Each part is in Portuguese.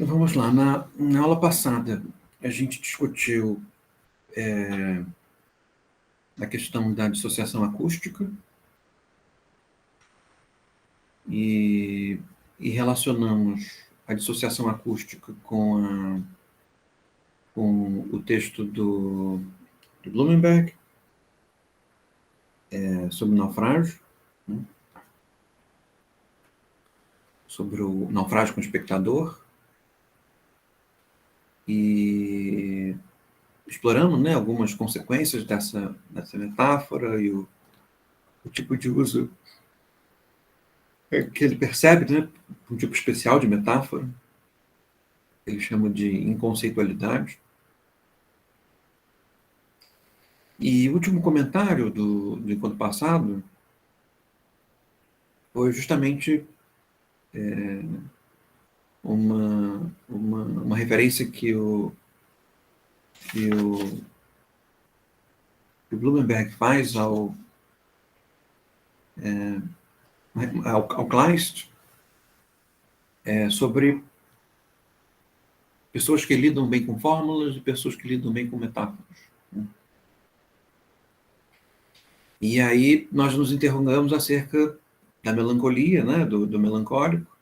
Vamos lá, na aula passada a gente discutiu a questão da dissociação acústica e relacionamos a dissociação acústica com o texto do Blumenberg sobre o naufrágio, né? Sobre o naufrágio com o espectador, e exploramos, né, algumas consequências dessa metáfora e o tipo de uso que ele percebe, né, um tipo especial de metáfora, ele chama de inconceitualidade. E o último comentário do encontro passado foi justamente uma referência que o Blumenberg faz ao Kleist sobre pessoas que lidam bem com fórmulas e pessoas que lidam bem com metáforas, né? E aí nós nos interrogamos acerca da melancolia, né, do melancólico,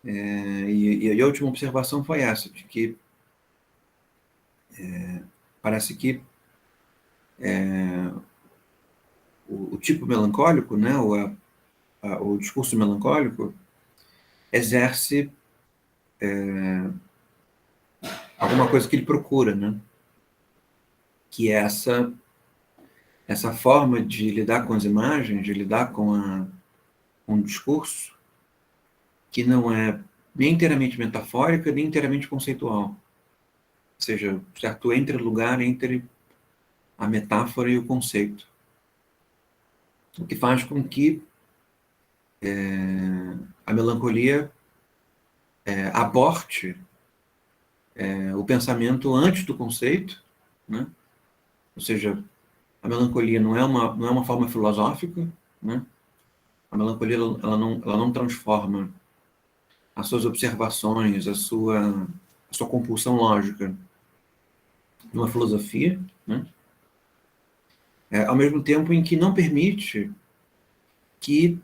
e a última observação foi essa, de que parece que o tipo melancólico, né, o discurso melancólico, exerce alguma coisa que ele procura, né, que é essa forma de lidar com as imagens, de lidar com um discurso que não é nem inteiramente metafórica, nem inteiramente conceitual. Ou seja, certo entre-lugar entre a metáfora e o conceito. O que faz com que a melancolia aborte o pensamento antes do conceito, né? Ou seja, a melancolia não é uma forma filosófica, né? A melancolia ela não transforma as suas observações, a sua compulsão lógica numa filosofia, né? Ao mesmo tempo em que não permite que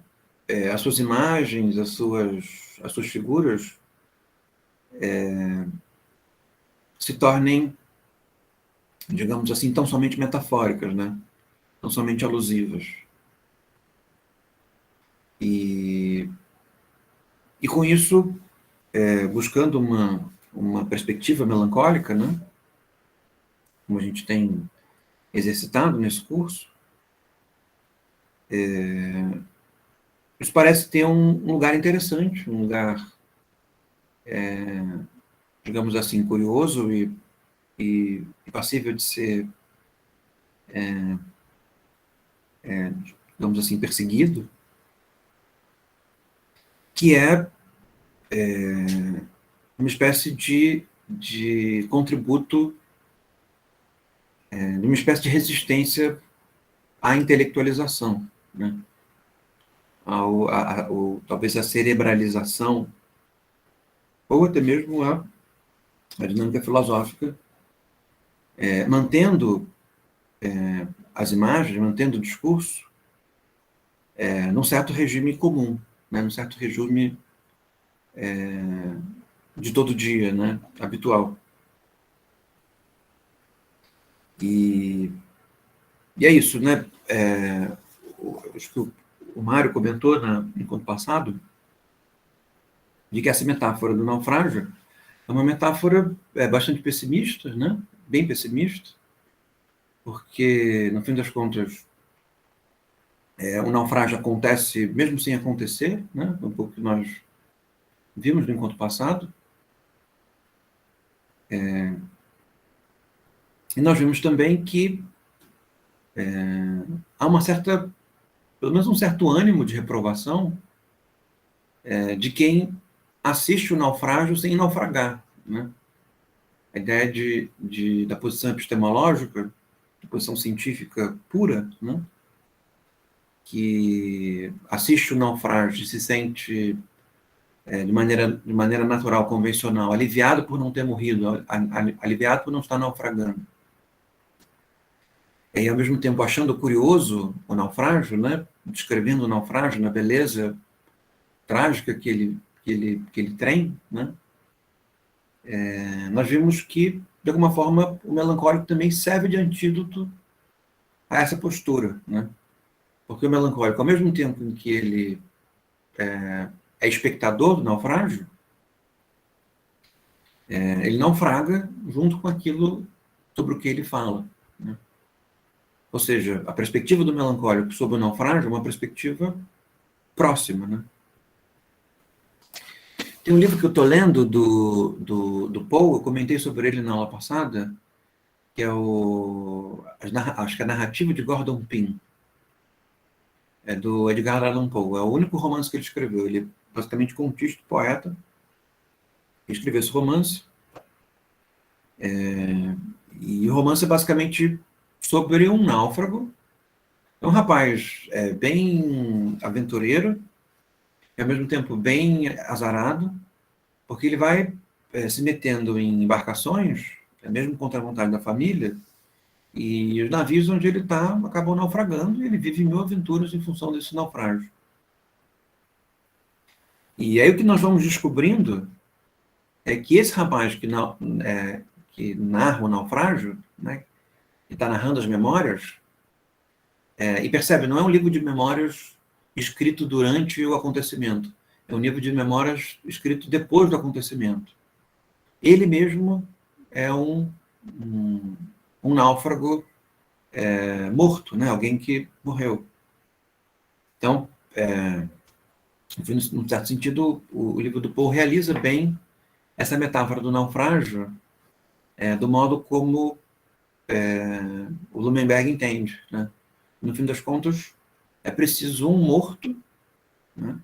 as suas imagens, as suas figuras se tornem, digamos assim, tão somente metafóricas, né? Tão somente alusivas. E com isso, buscando uma perspectiva melancólica, né? Como a gente tem exercitado nesse curso, isso parece ter um lugar interessante, um lugar, digamos assim, curioso e passível de ser, digamos assim, perseguido, que é uma espécie de contributo, de uma espécie de resistência à intelectualização, né? Talvez a cerebralização, ou até mesmo a dinâmica filosófica, mantendo as imagens, mantendo o discurso num certo regime comum, né? Num certo regime de todo dia, né? Habitual. E é isso, né? Acho que o Mário comentou no encontro passado de que essa metáfora do naufrágio é uma metáfora bastante pessimista, né? Bem pessimista, porque, no fim das contas, o naufrágio acontece mesmo sem acontecer, né? Um pouco que nós vimos no encontro passado. E nós vimos também que há uma certa, pelo menos um certo ânimo de reprovação de quem assiste o naufrágio sem naufragar, né? A ideia da posição epistemológica, da posição científica pura, né? Que assiste o naufrágio e se sente de maneira natural, convencional, aliviado por não ter morrido, aliviado por não estar naufragando. E, ao mesmo tempo, achando curioso o naufrágio, né? Descrevendo o naufrágio na beleza trágica que ele tem, né? Nós vimos que, de alguma forma, o melancólico também serve de antídoto a essa postura, né? Porque o melancólico, ao mesmo tempo em que ele é espectador do naufrágio, ele naufraga junto com aquilo sobre o que ele fala, né? Ou seja, a perspectiva do melancólico sobre o naufrágio é uma perspectiva próxima, né? Tem um livro que eu estou lendo do Poe, eu comentei sobre ele na aula passada, que é acho que é a Narrativa de Gordon Pym, é do Edgar Allan Poe, é o único romance que ele escreveu, ele é basicamente contista, poeta, ele escreveu esse romance, e o romance é basicamente sobre um náufrago, é um rapaz bem aventureiro, e ao mesmo tempo bem azarado, porque ele vai se metendo em embarcações, mesmo contra a vontade da família, e os navios onde ele está acabam naufragando, e ele vive mil aventuras em função desse naufrágio. E aí o que nós vamos descobrindo é que esse rapaz que narra o naufrágio, né, que está narrando as memórias, e percebe, não é um livro de memórias escrito durante o acontecimento, é um livro de memórias escrito depois do acontecimento. Ele mesmo é um náufrago morto, né? Alguém que morreu. Então, num certo sentido, o livro do Poe realiza bem essa metáfora do naufrágio do modo como o Blumenberg entende, né? No fim das contas, é preciso um morto, né,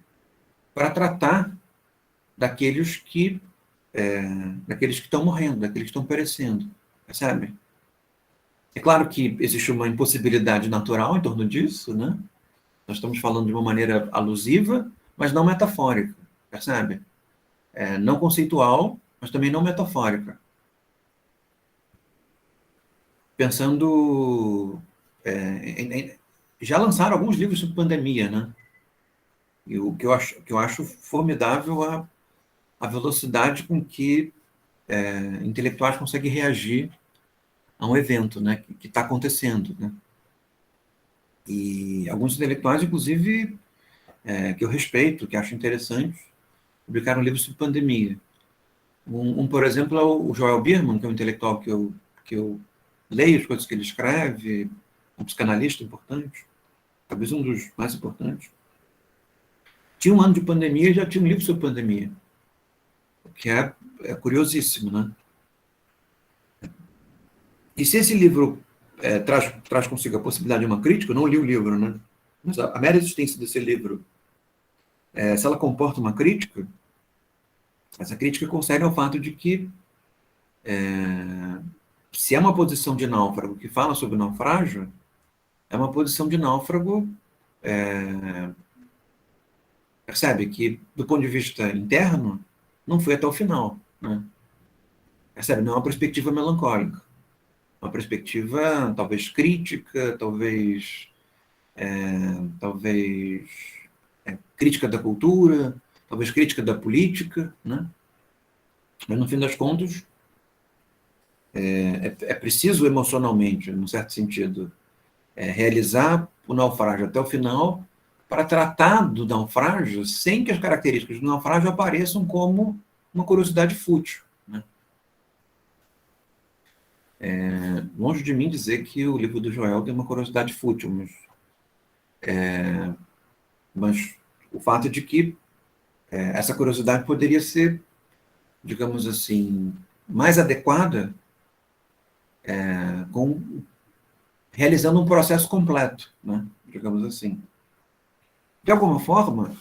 para tratar daqueles que estão morrendo, daqueles que estão perecendo, percebe? É claro que existe uma impossibilidade natural em torno disso, né? Nós estamos falando de uma maneira alusiva, mas não metafórica, percebe? Não conceitual, mas também não metafórica. Pensando... já lançaram alguns livros sobre pandemia, né? E o que eu acho formidável a velocidade com que intelectuais conseguem reagir a um evento, né, que está acontecendo, né? E alguns intelectuais, inclusive, que eu respeito, que acho interessantes, publicaram livros sobre pandemia. Por exemplo, é o Joel Biermann, que é um intelectual que eu leio as coisas que ele escreve, um psicanalista importante, talvez um dos mais importantes. Tinha um ano de pandemia e já tinha um livro sobre pandemia, o que é curiosíssimo, né? E se esse livro traz consigo a possibilidade de uma crítica, eu não li o livro, né? Mas a mera existência desse livro, se ela comporta uma crítica, essa crítica concerne ao fato de que se é uma posição de náufrago que fala sobre naufrágio, é uma posição de náufrago, percebe, que do ponto de vista interno, não foi até o final, né? Percebe, não é uma perspectiva melancólica, uma perspectiva talvez crítica, talvez crítica da cultura, talvez crítica da política, né? Mas no fim das contas, é preciso emocionalmente, num certo sentido, realizar o naufrágio até o final para tratar do naufrágio sem que as características do naufrágio apareçam como uma curiosidade fútil, né? Longe de mim dizer que o livro do Joel tem uma curiosidade fútil, mas o fato de que essa curiosidade poderia ser, digamos assim, mais adequada realizando um processo completo, né? Digamos assim. De alguma forma,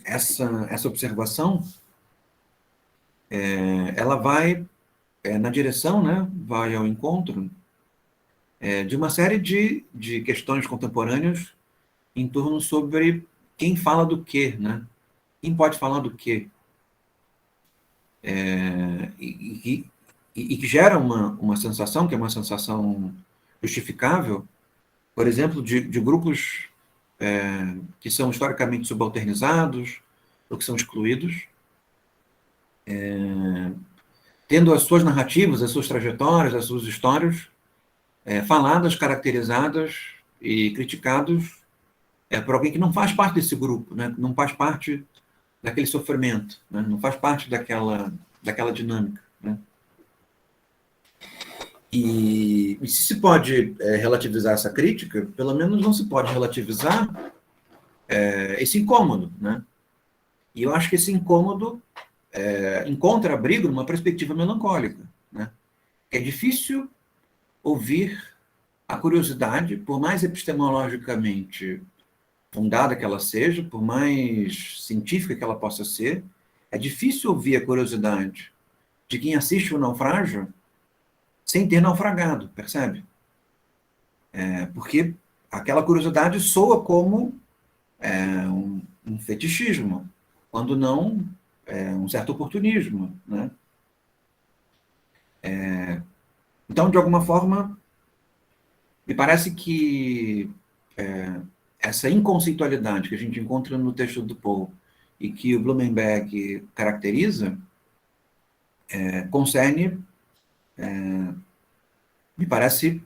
essa observação ela vai na direção, né? Vai ao encontro de uma série de questões contemporâneas em torno sobre quem fala do quê, né? quem pode falar do quê? E que gera uma sensação, que é uma sensação justificável, por exemplo, de grupos que são historicamente subalternizados ou que são excluídos, tendo as suas narrativas, as suas trajetórias, as suas histórias faladas, caracterizadas e criticados por alguém que não faz parte desse grupo, né? Não faz parte daquele sofrimento, né? Não faz parte daquela dinâmica. Né? E se pode relativizar essa crítica, pelo menos não se pode relativizar esse incômodo. Né? E eu acho que esse incômodo encontra abrigo numa perspectiva melancólica. Né? É difícil ouvir a curiosidade, por mais epistemologicamente fundada que ela seja, por mais científica que ela possa ser, é difícil ouvir a curiosidade de quem assiste o naufrágio sem ter naufragado, percebe? Porque aquela curiosidade soa como um fetichismo, quando não um certo oportunismo. Né? Então, de alguma forma, me parece que essa inconceitualidade que a gente encontra no texto do Poe e que o Blumenberg caracteriza, concerne, me parece,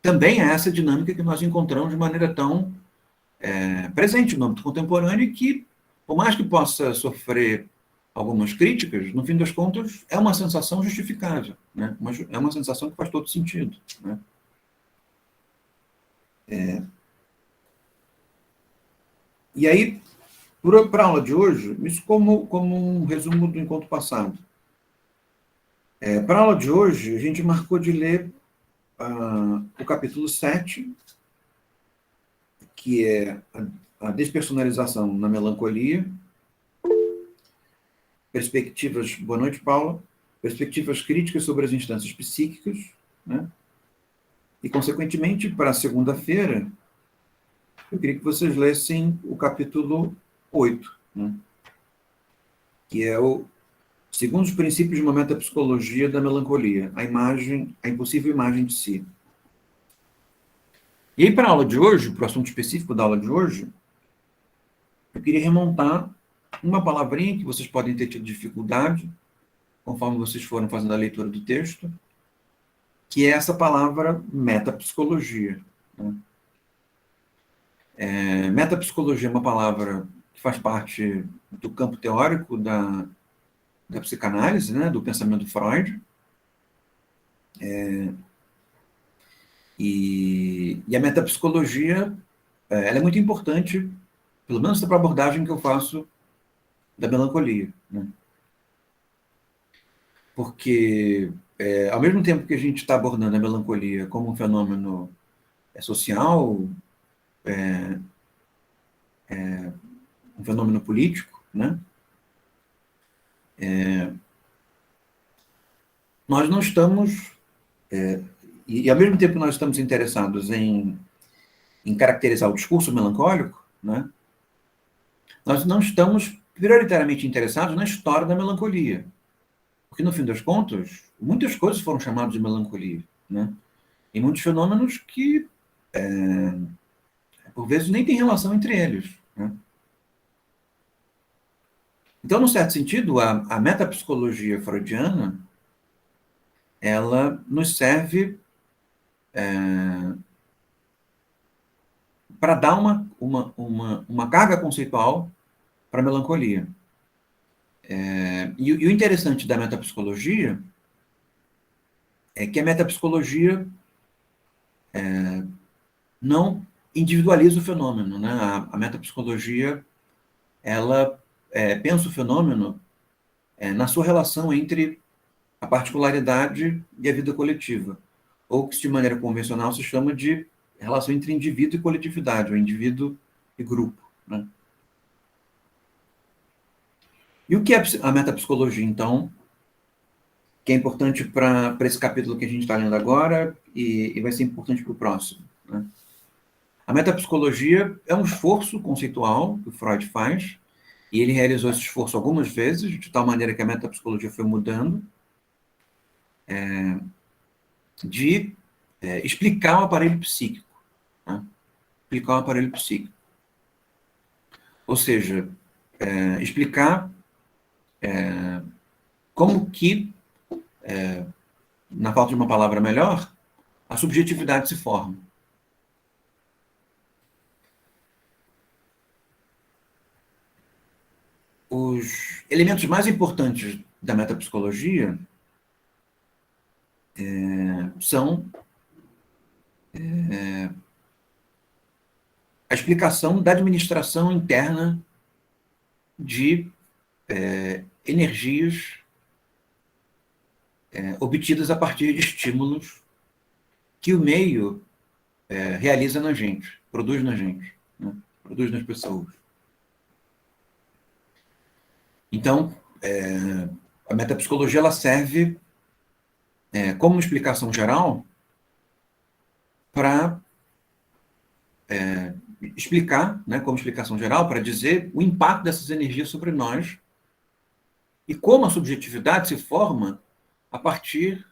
também a essa dinâmica que nós encontramos de maneira tão presente no âmbito contemporâneo e que, por mais que possa sofrer algumas críticas, no fim das contas, é uma sensação justificável, né? É uma sensação que faz todo sentido. Né? E aí, para a aula de hoje, isso como um resumo do encontro passado. Para a aula de hoje, a gente marcou de ler o capítulo 7, que é a despersonalização na melancolia, perspectivas... Boa noite, Paula. Perspectivas críticas sobre as instâncias psíquicas, né? E, consequentemente, para a segunda-feira, eu queria que vocês lessem o capítulo 8, né? Que é segundo os princípios de uma metapsicologia da melancolia, a impossível imagem de si. E aí, para a aula de hoje, para o assunto específico da aula de hoje, eu queria remontar uma palavrinha que vocês podem ter tido dificuldade, conforme vocês foram fazendo a leitura do texto, que é essa palavra metapsicologia. Né? Metapsicologia é uma palavra que faz parte do campo teórico da psicanálise, né? Do pensamento Freud. E a metapsicologia ela é muito importante, pelo menos para a abordagem que eu faço da melancolia. Né? Porque, ao mesmo tempo que a gente está abordando a melancolia como um fenômeno social, um fenômeno político, né? Nós não estamos... e, ao mesmo tempo que nós estamos interessados em caracterizar o discurso melancólico, né? Nós não estamos prioritariamente interessados na história da melancolia. Porque, no fim das contas, muitas coisas foram chamadas de melancolia. Né? E muitos fenômenos que, por vezes, nem têm relação entre eles. Né? Então, num certo sentido, a metapsicologia freudiana, ela nos serve para dar uma carga conceitual para a melancolia. E o interessante da metapsicologia é que a metapsicologia não individualiza o fenômeno. Né? A metapsicologia, ela pensa o fenômeno na sua relação entre a particularidade e a vida coletiva, ou que, de maneira convencional, se chama de relação entre indivíduo e coletividade, ou indivíduo e grupo. Né? E o que é a metapsicologia, então, que é importante para esse capítulo que a gente está lendo agora e vai ser importante para o próximo? Né? A metapsicologia é um esforço conceitual que o Freud faz E ele realizou esse esforço algumas vezes, de tal maneira que a metapsicologia foi mudando, de explicar o aparelho psíquico. Né? Explicar o aparelho psíquico. Ou seja, explicar como que, na falta de uma palavra melhor, a subjetividade se forma. Os elementos mais importantes da metapsicologia são a explicação da administração interna de energias obtidas a partir de estímulos que o meio realiza na gente, produz na gente, né? Produz nas pessoas. Então, a metapsicologia ela serve como uma explicação geral para explicar, né, como explicação geral, para dizer o impacto dessas energias sobre nós e como a subjetividade se forma a partir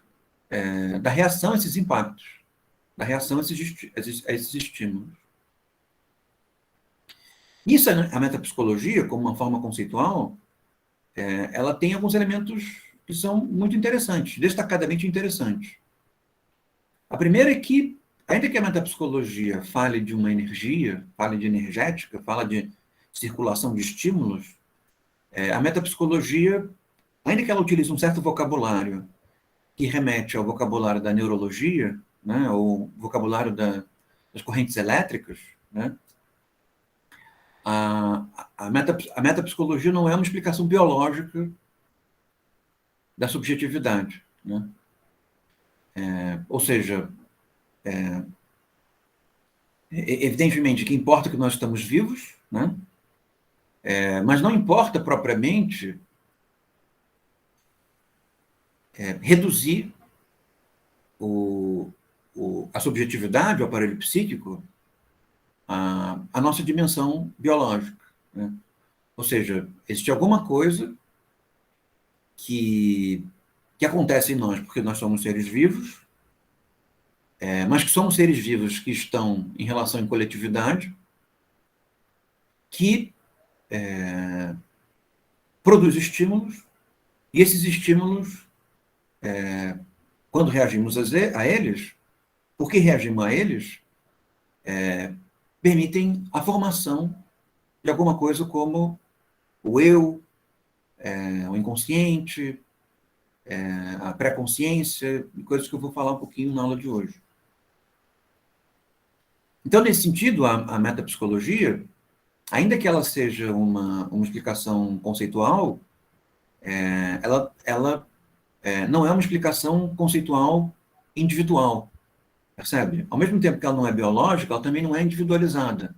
da reação a esses impactos, da reação a esses estímulos. Isso, a metapsicologia, como uma forma conceitual, ela tem alguns elementos que são muito interessantes, destacadamente interessantes. A primeira é que, ainda que a metapsicologia fale de uma energia, fale de energética, fala de circulação de estímulos, a metapsicologia, ainda que ela utilize um certo vocabulário que remete ao vocabulário da neurologia, né, ou vocabulário das correntes elétricas, né, a metapsicologia não é uma explicação biológica da subjetividade. Né? Ou seja, evidentemente que importa que nós estamos vivos, né? Mas não importa propriamente reduzir a subjetividade, o aparelho psíquico, a nossa dimensão biológica. Né? Ou seja, existe alguma coisa que acontece em nós porque nós somos seres vivos, mas que somos seres vivos que estão em relação em coletividade, que produz estímulos, e esses estímulos, quando reagimos a eles, porque reagimos a eles, permitem a formação de alguma coisa como o eu, o inconsciente, a pré-consciência, coisas que eu vou falar um pouquinho na aula de hoje. Então, nesse sentido, a metapsicologia, ainda que ela seja uma explicação conceitual, ela não é uma explicação conceitual individual, percebe? Ao mesmo tempo que ela não é biológica, ela também não é individualizada,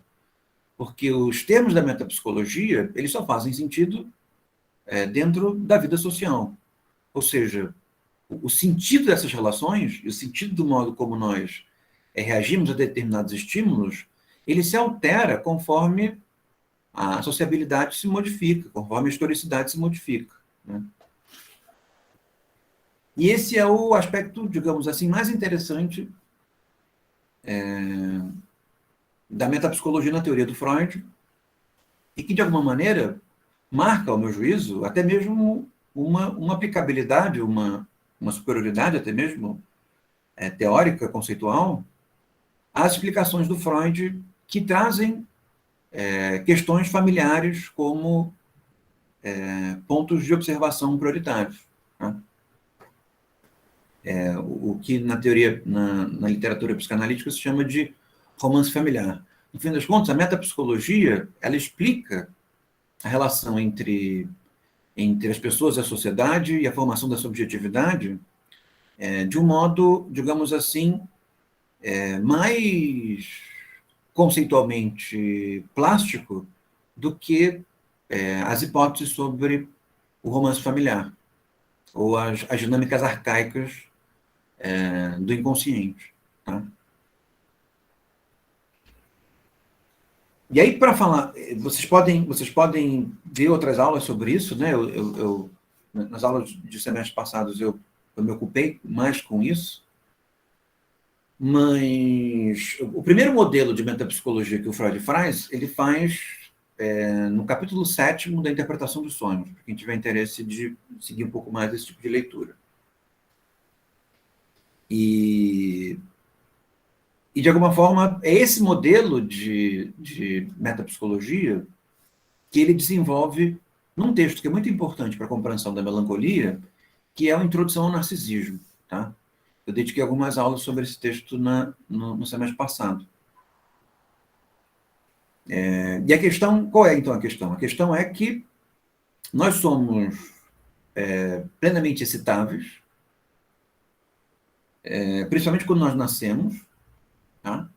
porque os termos da metapsicologia, eles só fazem sentido dentro da vida social. Ou seja, o sentido dessas relações, o sentido do modo como nós reagimos a determinados estímulos, ele se altera conforme a sociabilidade se modifica, conforme a historicidade se modifica. Né? E esse é o aspecto, digamos assim, mais interessante da metapsicologia na teoria do Freud, e que, de alguma maneira, marca, ao meu juízo, até mesmo uma aplicabilidade, uma superioridade, até mesmo teórica, conceitual, às explicações do Freud que trazem questões familiares como pontos de observação prioritários. Né? O que na teoria, na literatura psicanalítica, se chama de romance familiar. No fim das contas, a metapsicologia, ela explica a relação entre as pessoas e a sociedade e a formação da subjetividade de um modo, digamos assim, mais conceitualmente plástico do que as hipóteses sobre o romance familiar ou as dinâmicas arcaicas do inconsciente. Tá? E aí, para falar, vocês podem ver outras aulas sobre isso, né? Nas aulas de semestres passados eu me ocupei mais com isso, mas o primeiro modelo de metapsicologia que o Freud faz, ele faz no capítulo 7º da interpretação dos sonhos, para quem tiver interesse de seguir um pouco mais esse tipo de leitura. E de alguma forma, é esse modelo de metapsicologia que ele desenvolve num texto que é muito importante para a compreensão da melancolia, que é a Introdução ao Narcisismo. Tá? Eu dediquei algumas aulas sobre esse texto no semestre passado. E a questão, qual é então a questão? A questão é que nós somos plenamente excitáveis, principalmente quando nós nascemos, tá?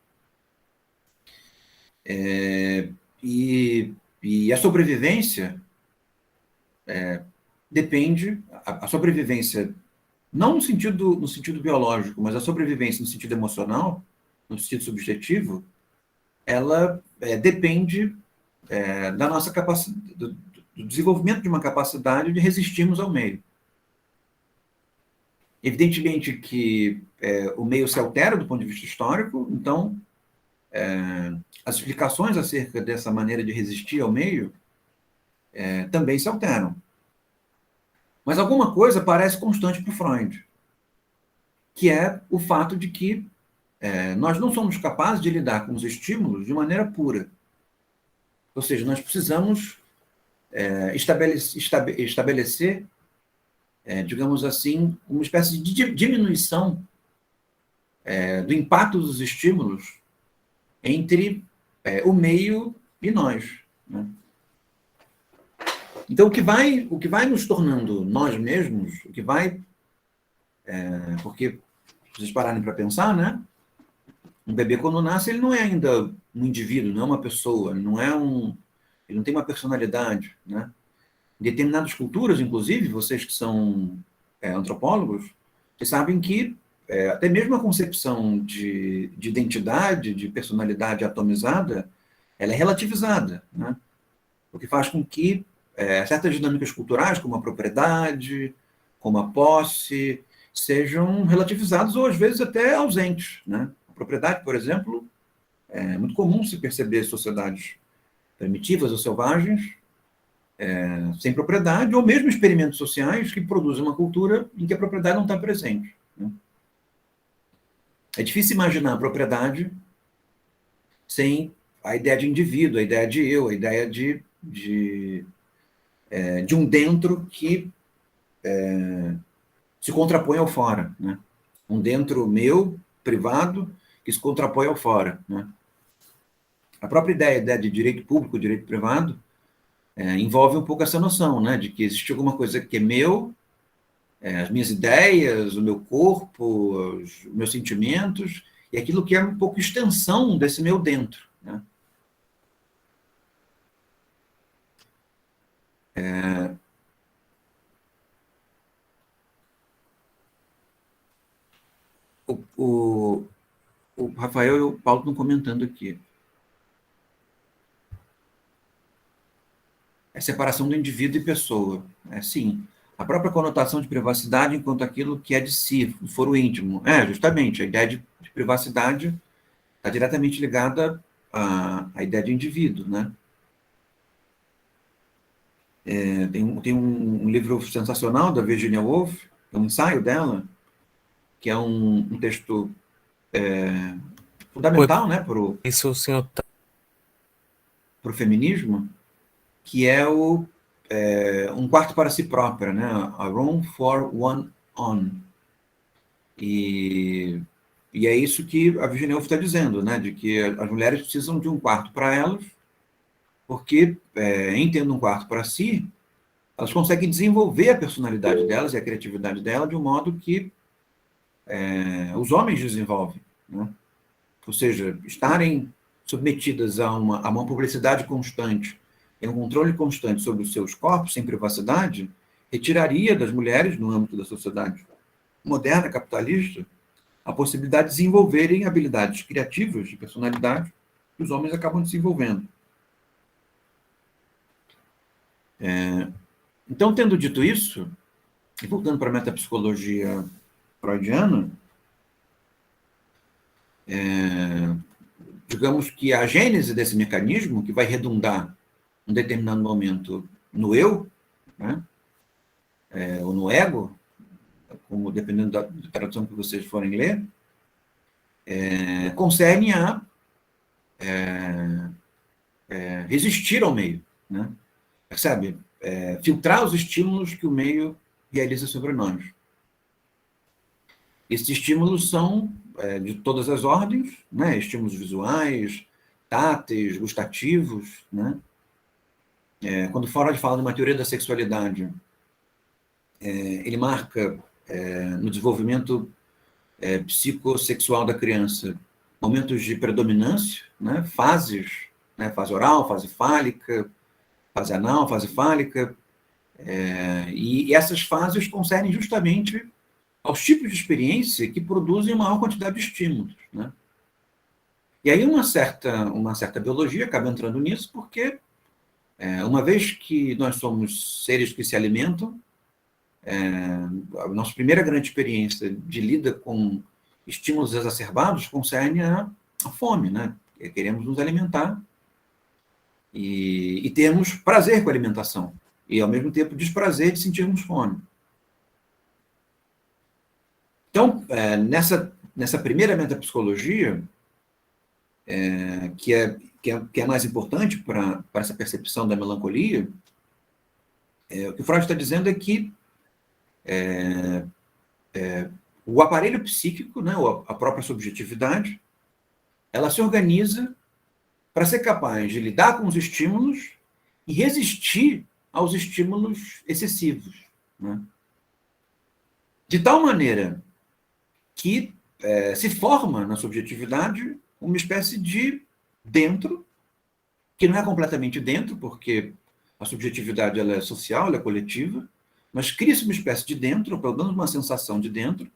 E a sobrevivência depende, a sobrevivência, não no sentido biológico, mas a sobrevivência no sentido emocional, no sentido subjetivo, ela depende da nossa capacidade, do desenvolvimento de uma capacidade de resistirmos ao meio. Evidentemente que o meio se altera do ponto de vista histórico, então as explicações acerca dessa maneira de resistir ao meio também se alteram. Mas alguma coisa parece constante para o Freud, que é o fato de que nós não somos capazes de lidar com os estímulos de maneira pura. Ou seja, nós precisamos estabelecer, digamos assim, uma espécie de diminuição do impacto dos estímulos entre o meio e nós. Né? Então, o que vai nos tornando nós mesmos, o que vai... porque, se vocês pararem para pensar, né? Um bebê, quando nasce, ele não é ainda um indivíduo, não é uma pessoa, ele não tem uma personalidade, né? Em determinadas culturas, inclusive, vocês que são antropólogos, vocês sabem que até mesmo a concepção de identidade, de personalidade atomizada, ela é relativizada, né? O que faz com que certas dinâmicas culturais, como a propriedade, como a posse, sejam relativizadas ou, às vezes, até ausentes, né? A propriedade, por exemplo, é muito comum se perceber sociedades primitivas ou selvagens sem propriedade, ou mesmo experimentos sociais que produzem uma cultura em que a propriedade não está presente. Né? É difícil imaginar a propriedade sem a ideia de indivíduo, a ideia de eu, a ideia de um dentro que se contrapõe ao fora. Né? Um dentro meu, privado, que se contrapõe ao fora. Né? A própria ideia de direito público, direito privado, envolve um pouco essa noção, né, de que existe alguma coisa que é meu, as minhas ideias, o meu corpo, os meus sentimentos, e aquilo que é um pouco extensão desse meu dentro. Né? O Rafael e o Paulo estão comentando aqui. É separação do indivíduo e pessoa. Sim. A própria conotação de privacidade enquanto aquilo que é de si, o foro íntimo. Justamente, a ideia de privacidade está diretamente ligada à ideia de indivíduo, né? Tem um livro sensacional da Virginia Woolf, um ensaio dela, que é um texto fundamental, né, para o senhor feminismo, que é um quarto para si própria, né, a room for one on. E é isso que a Virginia Woolf está dizendo, né, de que as mulheres precisam de um quarto para elas, porque, em tendo um quarto para si, elas conseguem desenvolver a personalidade delas e a criatividade delas de um modo que os homens desenvolvem. Né? Ou seja, estarem submetidas a uma publicidade constante e um controle constante sobre os seus corpos, sem privacidade, retiraria das mulheres, no âmbito da sociedade moderna, capitalista, a possibilidade de desenvolverem habilidades criativas de personalidade que os homens acabam desenvolvendo. Então, tendo dito isso, e voltando para a metapsicologia freudiana, digamos que a gênese desse mecanismo, que vai redundar em um determinado momento no eu, né, ou no ego, como, dependendo da tradução que vocês forem ler, concerne a resistir ao meio, né? Percebe? Filtrar os estímulos que o meio realiza sobre nós. Esses estímulos são de todas as ordens, né? Estímulos visuais, táteis, gustativos, né? Quando Freud fala de uma teoria da sexualidade, ele marca no desenvolvimento psicossexual da criança momentos de predominância, né? Fases, né? Fase oral, fase fálica, fase anal, fase fálica, e essas fases concernem justamente aos tipos de experiência que produzem maior quantidade de estímulos, né? E aí uma certa biologia acaba entrando nisso, porque uma vez que nós somos seres que se alimentam, a nossa primeira grande experiência de lida com estímulos exacerbados concerne a fome, né? Queremos nos alimentar e termos prazer com a alimentação, e ao mesmo tempo desprazer de sentirmos fome. Então, nessa primeira metapsicologia, que é mais importante para essa percepção da melancolia, o que Freud está dizendo é que o aparelho psíquico, né, a própria subjetividade, ela se organiza para ser capaz de lidar com os estímulos e resistir aos estímulos excessivos, né? De tal maneira que se forma na subjetividade uma espécie de dentro, que não é completamente dentro, porque a subjetividade ela é social, ela é coletiva, mas cria-se uma espécie de dentro, pelo menos uma sensação de dentro,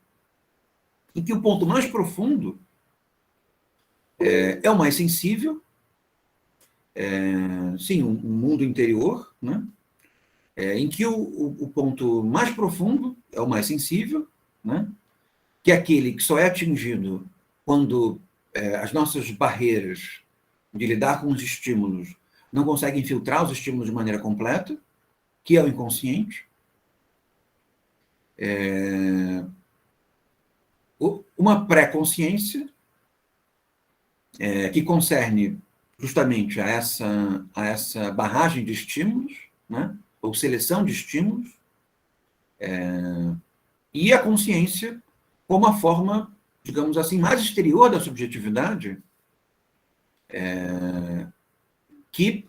em que o ponto mais profundo é o mais sensível, sim, um mundo interior, né? Em que o ponto mais profundo é o mais sensível, né? Que é aquele que só é atingido quando as nossas barreiras de lidar com os estímulos não conseguem filtrar os estímulos de maneira completa, que é o inconsciente. Uma pré-consciência que concerne justamente a essa barragem de estímulos, né? Ou seleção de estímulos, e a consciência como a forma, digamos assim, mais exterior da subjetividade, que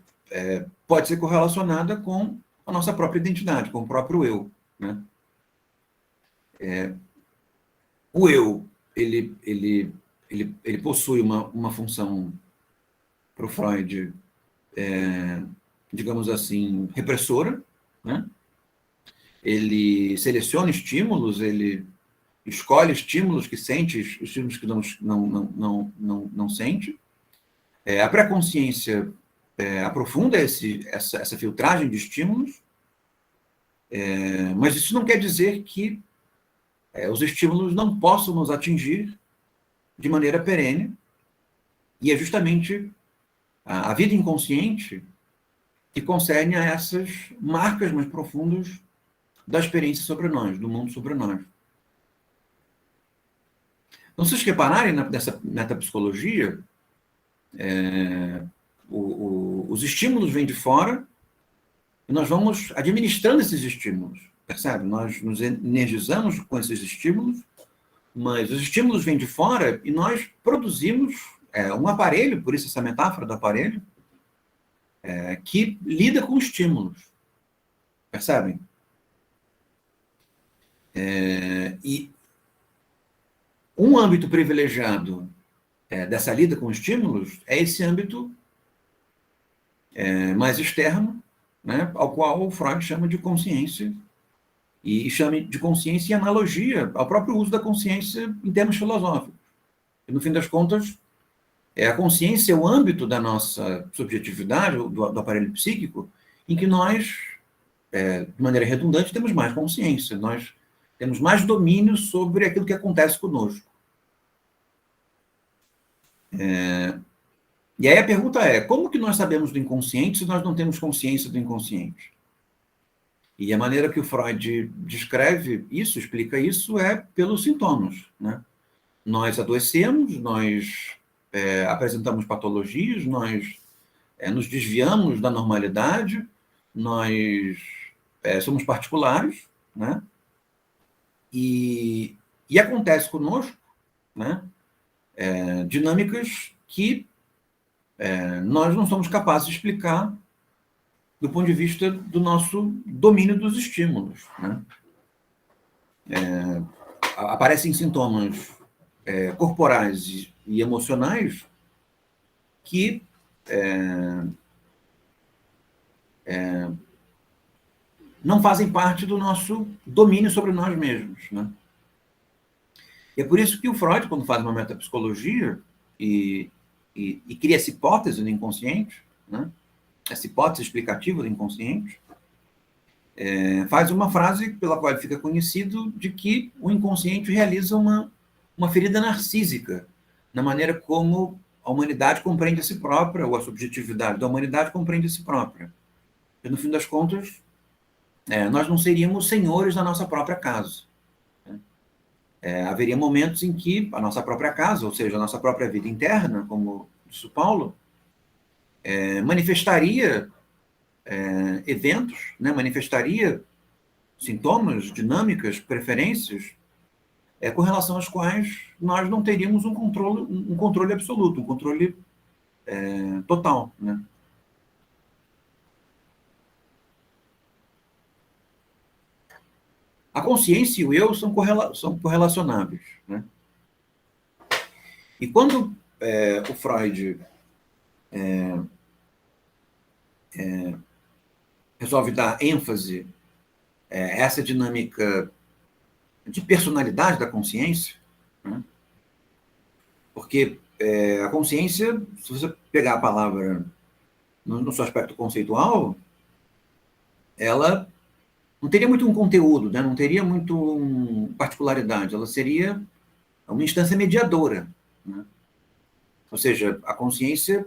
pode ser correlacionada com a nossa própria identidade, com o próprio eu, né? O eu, ele possui uma função, para o Freud, digamos assim, repressora, né? Ele seleciona estímulos, ele escolhe estímulos que sente, estímulos que não sente. A pré-consciência aprofunda essa filtragem de estímulos, mas isso não quer dizer que os estímulos não possam nos atingir de maneira perene, e é justamente a vida inconsciente que concerne a essas marcas mais profundas da experiência sobre nós, do mundo sobre nós. Então, se vocês repararem nessa metapsicologia, os estímulos vêm de fora e nós vamos administrando esses estímulos, percebe? Nós nos energizamos com esses estímulos, mas os estímulos vêm de fora e nós produzimos um aparelho, por isso essa metáfora do aparelho, que lida com estímulos, percebem? E um âmbito privilegiado dessa lida com estímulos é esse âmbito mais externo, né, ao qual o Freud chama de consciência, e chama de consciência em analogia ao próprio uso da consciência em termos filosóficos. E, no fim das contas, a consciência é o âmbito da nossa subjetividade, do aparelho psíquico, em que nós de maneira redundante, temos mais consciência, nós temos mais domínio sobre aquilo que acontece conosco. E aí a pergunta é, como que nós sabemos do inconsciente se nós não temos consciência do inconsciente? E a maneira que o Freud descreve isso, explica isso, é pelos sintomas, né? Nós adoecemos, nós apresentamos patologias, nós nos desviamos da normalidade, nós somos particulares, né? E acontece conosco, né? Dinâmicas que nós não somos capazes de explicar do ponto de vista do nosso domínio dos estímulos, né? Aparecem sintomas corporais e emocionais que não fazem parte do nosso domínio sobre nós mesmos, né? E é por isso que o Freud, quando faz uma metapsicologia e cria essa hipótese do inconsciente, né? Essa hipótese explicativa do inconsciente, faz uma frase pela qual ele fica conhecido de que o inconsciente realiza uma ferida narcísica na maneira como a humanidade compreende a si própria, ou a subjetividade da humanidade compreende a si própria. E, no fim das contas, nós não seríamos senhores da nossa própria casa. Haveria momentos em que a nossa própria casa, ou seja, a nossa própria vida interna, como disse o Paulo, manifestaria eventos, né? Manifestaria sintomas, dinâmicas, preferências, com relação às quais nós não teríamos um controle absoluto, um controle total, né? A consciência e o eu são correlacionáveis, né? E quando o Freud resolve dar ênfase a essa dinâmica de personalidade da consciência, né? Porque a consciência, se você pegar a palavra no seu aspecto conceitual, ela não teria muito um conteúdo, né? Não teria muito particularidade, ela seria uma instância mediadora, né? Ou seja, a consciência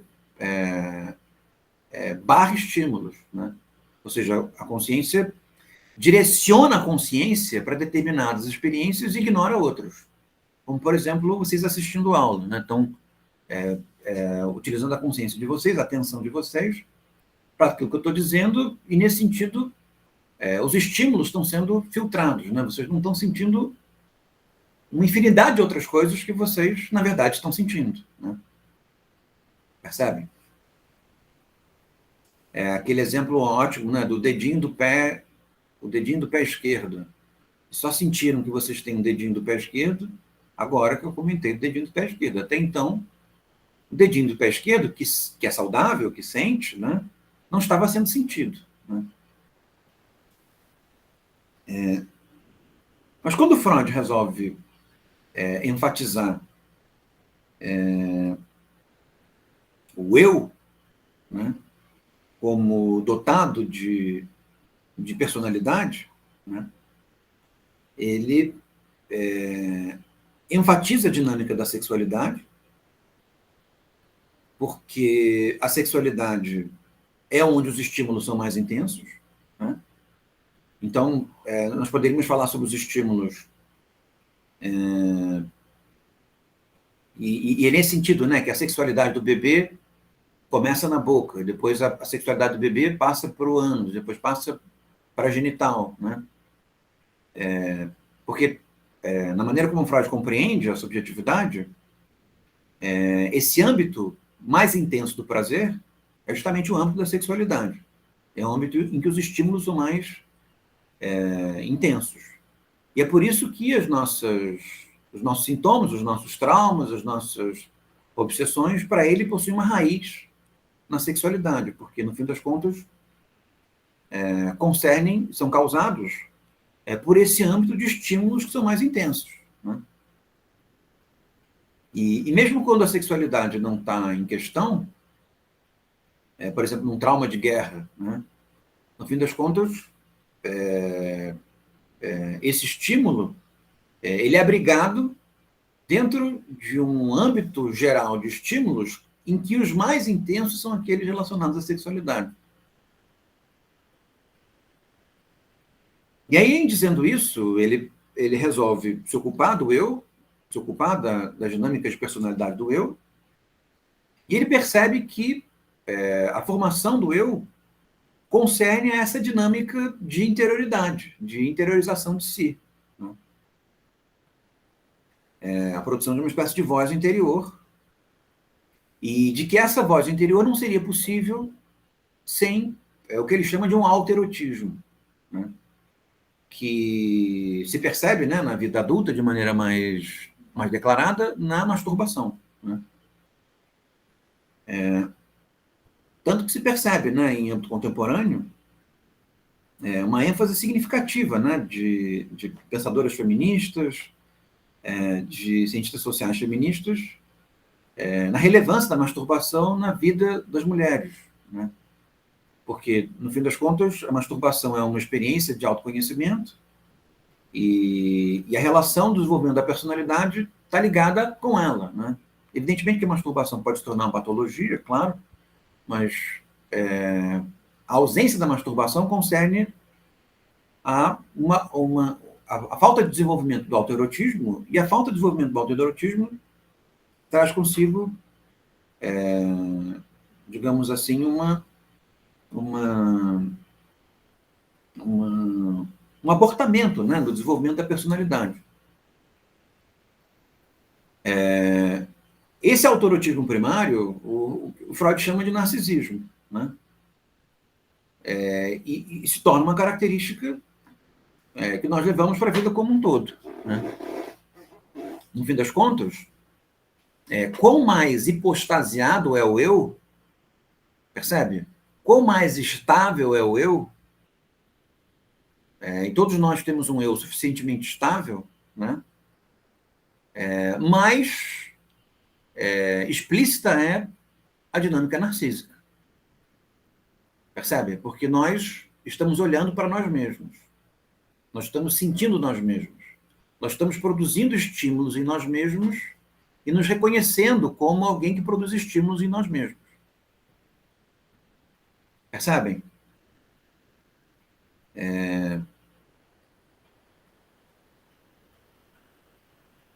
barra estímulos, né? Ou seja, a consciência direciona a consciência para determinadas experiências e ignora outras. Como, por exemplo, vocês assistindo aula, né? Então, utilizando a consciência de vocês, a atenção de vocês, para aquilo que eu estou dizendo, e nesse sentido, os estímulos estão sendo filtrados, né? Vocês não estão sentindo uma infinidade de outras coisas que vocês, na verdade, estão sentindo, né? Percebem? Aquele exemplo ótimo, né, do dedinho do pé, o dedinho do pé esquerdo. Só sentiram que vocês têm um dedinho do pé esquerdo agora que eu comentei do dedinho do pé esquerdo. Até então, o dedinho do pé esquerdo, que é saudável, que sente, né, não estava sendo sentido, né? Mas quando o Freud resolve enfatizar o eu, né, como dotado de personalidade, né, ele enfatiza a dinâmica da sexualidade, porque a sexualidade é onde os estímulos são mais intensos, né? Então, nós poderíamos falar sobre os estímulos e é nesse sentido, né, que a sexualidade do bebê começa na boca, depois a sexualidade do bebê passa para o ânus, depois passa para a genital, né? Porque na maneira como Freud compreende a subjetividade, esse âmbito mais intenso do prazer é justamente o âmbito da sexualidade. É um âmbito em que os estímulos são mais intensos. E é por isso que os nossos sintomas, os nossos traumas, as nossas obsessões, para ele, possuem uma raiz na sexualidade, porque, no fim das contas, são causados por esse âmbito de estímulos que são mais intensos, né? E mesmo quando a sexualidade não está em questão, por exemplo, num trauma de guerra, né, no fim das contas, esse estímulo, ele é abrigado dentro de um âmbito geral de estímulos em que os mais intensos são aqueles relacionados à sexualidade. E aí, em dizendo isso, ele resolve se ocupar do eu, se ocupar das dinâmicas de personalidade do eu, e ele percebe que a formação do eu concerne a essa dinâmica de interioridade, de interiorização de si. Né? A produção de uma espécie de voz interior, e de que essa voz interior não seria possível sem o que ele chama de um autoerotismo, né? Que se percebe, né, na vida adulta de maneira mais declarada na masturbação. Né? Tanto que se percebe, né, em âmbito contemporâneo, uma ênfase significativa, né, de pensadoras feministas, de cientistas sociais feministas, na relevância da masturbação na vida das mulheres. Né? Porque, no fim das contas, a masturbação é uma experiência de autoconhecimento e a relação do desenvolvimento da personalidade está ligada com ela. Né? Evidentemente que a masturbação pode se tornar uma patologia, claro, mas a ausência da masturbação concerne a falta de desenvolvimento do autoerotismo, e a falta de desenvolvimento do autoerotismo traz consigo, digamos assim, um abortamento, né, do desenvolvimento da personalidade. Esse autoerotismo primário, o Freud chama de narcisismo, né? E se torna uma característica que nós levamos para a vida como um todo. Né? No fim das contas, quão mais hipostasiado é o eu, percebe? Quão mais estável é o eu, e todos nós temos um eu suficientemente estável, né? Mais explícita é a dinâmica narcísica. Percebe? Porque nós estamos olhando para nós mesmos. Nós estamos sentindo nós mesmos. Nós estamos produzindo estímulos em nós mesmos e nos reconhecendo como alguém que produz estímulos em nós mesmos. Percebem?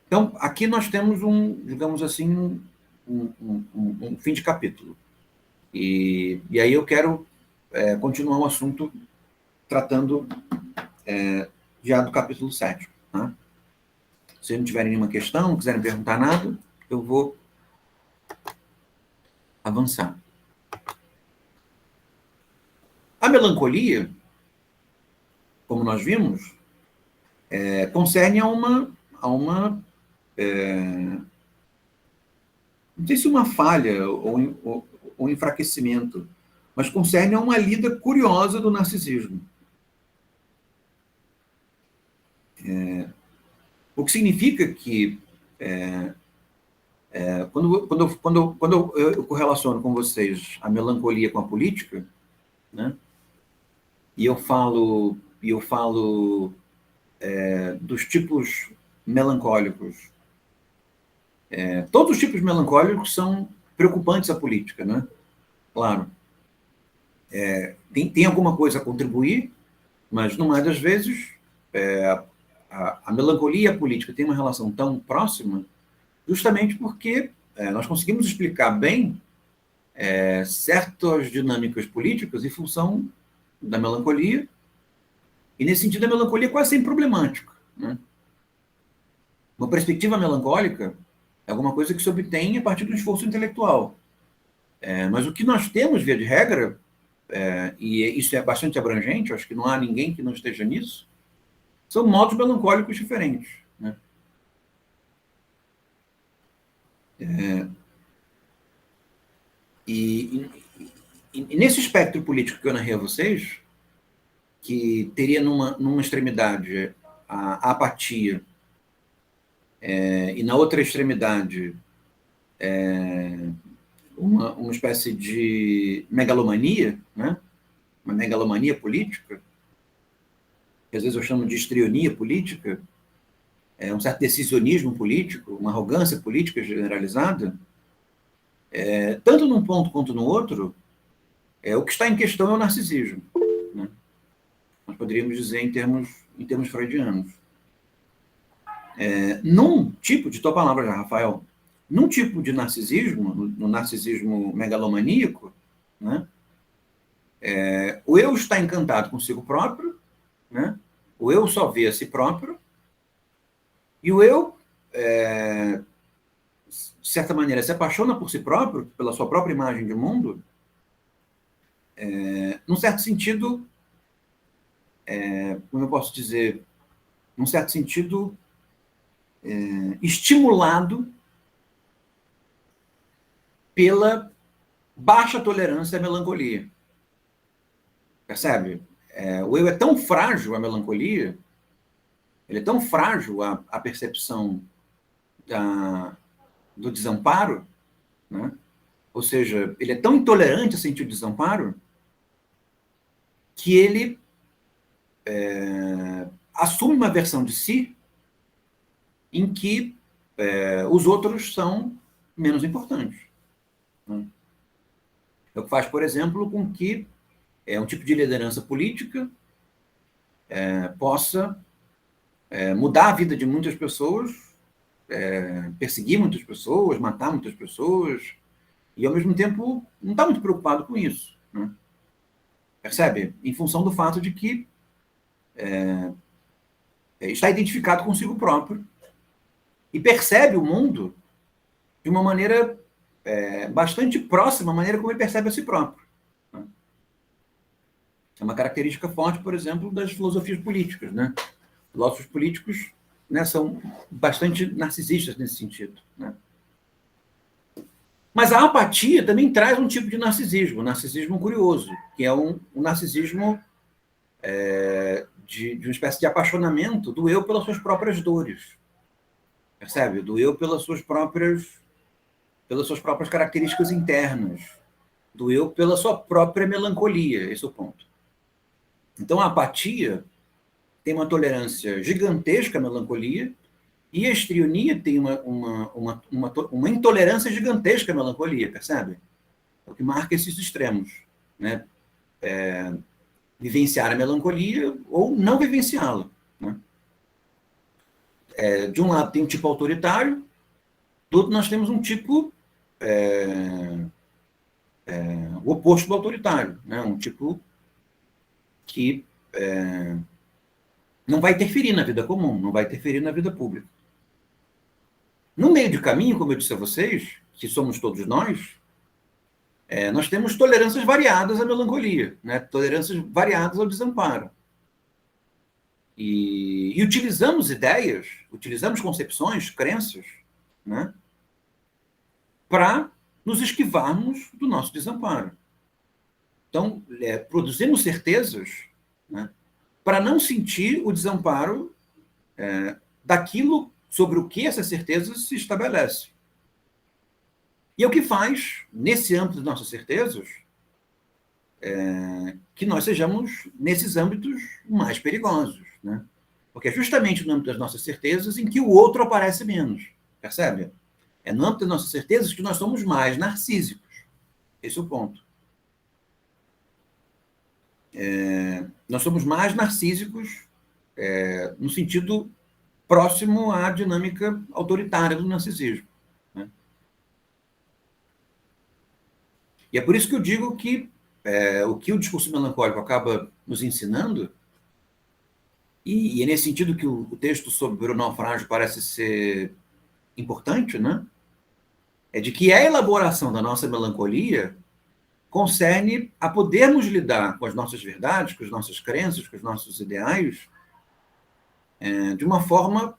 Então, aqui nós temos digamos assim, um fim de capítulo. E aí eu quero continuar o assunto tratando já do capítulo 7. Né? Se não tiverem nenhuma questão, não quiserem perguntar nada, eu vou avançar. A melancolia, como nós vimos, concerne a uma não sei se uma falha ou enfraquecimento, mas concerne a uma lida curiosa do narcisismo. O que significa que quando eu correlaciono com vocês a melancolia com a política, né, e eu falo dos tipos melancólicos, todos os tipos melancólicos são preocupantes à política, né? Claro. Tem alguma coisa a contribuir, mas, no mais das vezes, a melancolia e a política têm uma relação tão próxima justamente porque nós conseguimos explicar bem certas dinâmicas políticas em função da melancolia, e, nesse sentido, a melancolia é quase sempre problemática. Né? Uma perspectiva melancólica é alguma coisa que se obtém a partir do esforço intelectual. Mas o que nós temos, via de regra, e isso é bastante abrangente, acho que não há ninguém que não esteja nisso, são modos melancólicos diferentes. Né? E nesse espectro político que eu narrei a vocês, que teria numa extremidade a apatia, e na outra extremidade uma espécie de megalomania, né? Uma megalomania política, que às vezes eu chamo de histrionia política, um certo decisionismo político, uma arrogância política generalizada, tanto num ponto quanto no outro, o que está em questão é o narcisismo, né? Nós poderíamos dizer em termos freudianos. Num tipo, de tua palavra já, Rafael, num tipo de narcisismo, no narcisismo megalomaníaco, né, o eu está encantado consigo próprio, né, o eu só vê a si próprio, e o eu, de certa maneira, se apaixona por si próprio, pela sua própria imagem de mundo, num certo sentido, como eu posso dizer, num certo sentido, estimulado pela baixa tolerância à melancolia. Percebe? O eu é tão frágil, a melancolia, ele é tão frágil a percepção do desamparo, né? Ou seja, ele é tão intolerante a sentir o desamparo, que ele assume uma versão de si em que os outros são menos importantes, né? É o que faz, por exemplo, com que um tipo de liderança política possa mudar a vida de muitas pessoas, perseguir muitas pessoas, matar muitas pessoas, e ao mesmo tempo não está muito preocupado com isso, né? Percebe? Em função do fato de que está identificado consigo próprio e percebe o mundo de uma maneira bastante próxima à maneira como ele percebe a si próprio, né? É uma característica forte, por exemplo, das filosofias políticas, né? Filósofos políticos, né, são bastante narcisistas nesse sentido, né? Mas a apatia também traz um tipo de narcisismo, um narcisismo curioso, que é um narcisismo de uma espécie de apaixonamento do eu pelas suas próprias dores, percebe? Do eu pelas suas próprias características internas, do eu pela sua própria melancolia, esse é o ponto. Então a apatia tem uma tolerância gigantesca à melancolia, e a histrionia tem uma intolerância gigantesca à melancolia, percebe? É o que marca esses extremos, né? Vivenciar a melancolia ou não vivenciá-la, né? De um lado tem um tipo autoritário, do outro nós temos um tipo o oposto do autoritário, né? Um tipo que não vai interferir na vida comum, não vai interferir na vida pública. No meio do caminho, como eu disse a vocês, que somos todos nós temos tolerâncias variadas à melancolia, né? Tolerâncias variadas ao desamparo. E utilizamos ideias, utilizamos concepções, crenças, né, para nos esquivarmos do nosso desamparo. Então, produzimos certezas, né, para não sentir o desamparo daquilo sobre o que essas certezas se estabelecem. E é o que faz, nesse âmbito das nossas certezas, que nós sejamos, nesses âmbitos, mais perigosos, né? Porque é justamente no âmbito das nossas certezas em que o outro aparece menos, percebe? É no âmbito das nossas certezas que nós somos mais narcísicos. Esse é o ponto. Nós somos mais narcísicos no sentido próximo à dinâmica autoritária do narcisismo, né? E é por isso que eu digo que o que o discurso melancólico acaba nos ensinando, e é nesse sentido que o texto sobre o naufrágio parece ser importante, né? É de que a elaboração da nossa melancolia concerne a podermos lidar com as nossas verdades, com as nossas crenças, com os nossos ideais, de uma forma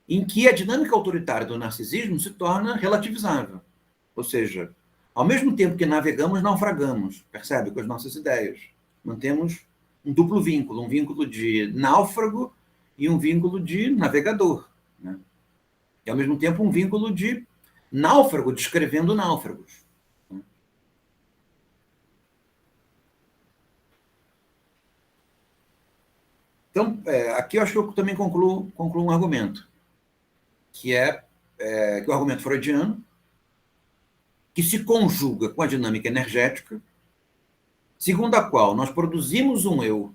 em que a dinâmica autoritária do narcisismo se torna relativizável. Ou seja, ao mesmo tempo que navegamos, naufragamos, percebe? Com as nossas ideias. Mantemos um duplo vínculo, um vínculo de náufrago e um vínculo de navegador, né? E, ao mesmo tempo, um vínculo de náufrago descrevendo náufragos. Então, Então, aqui eu acho que eu também concluo um argumento, que que o argumento freudiano, que se conjuga com a dinâmica energética, segundo a qual nós produzimos um eu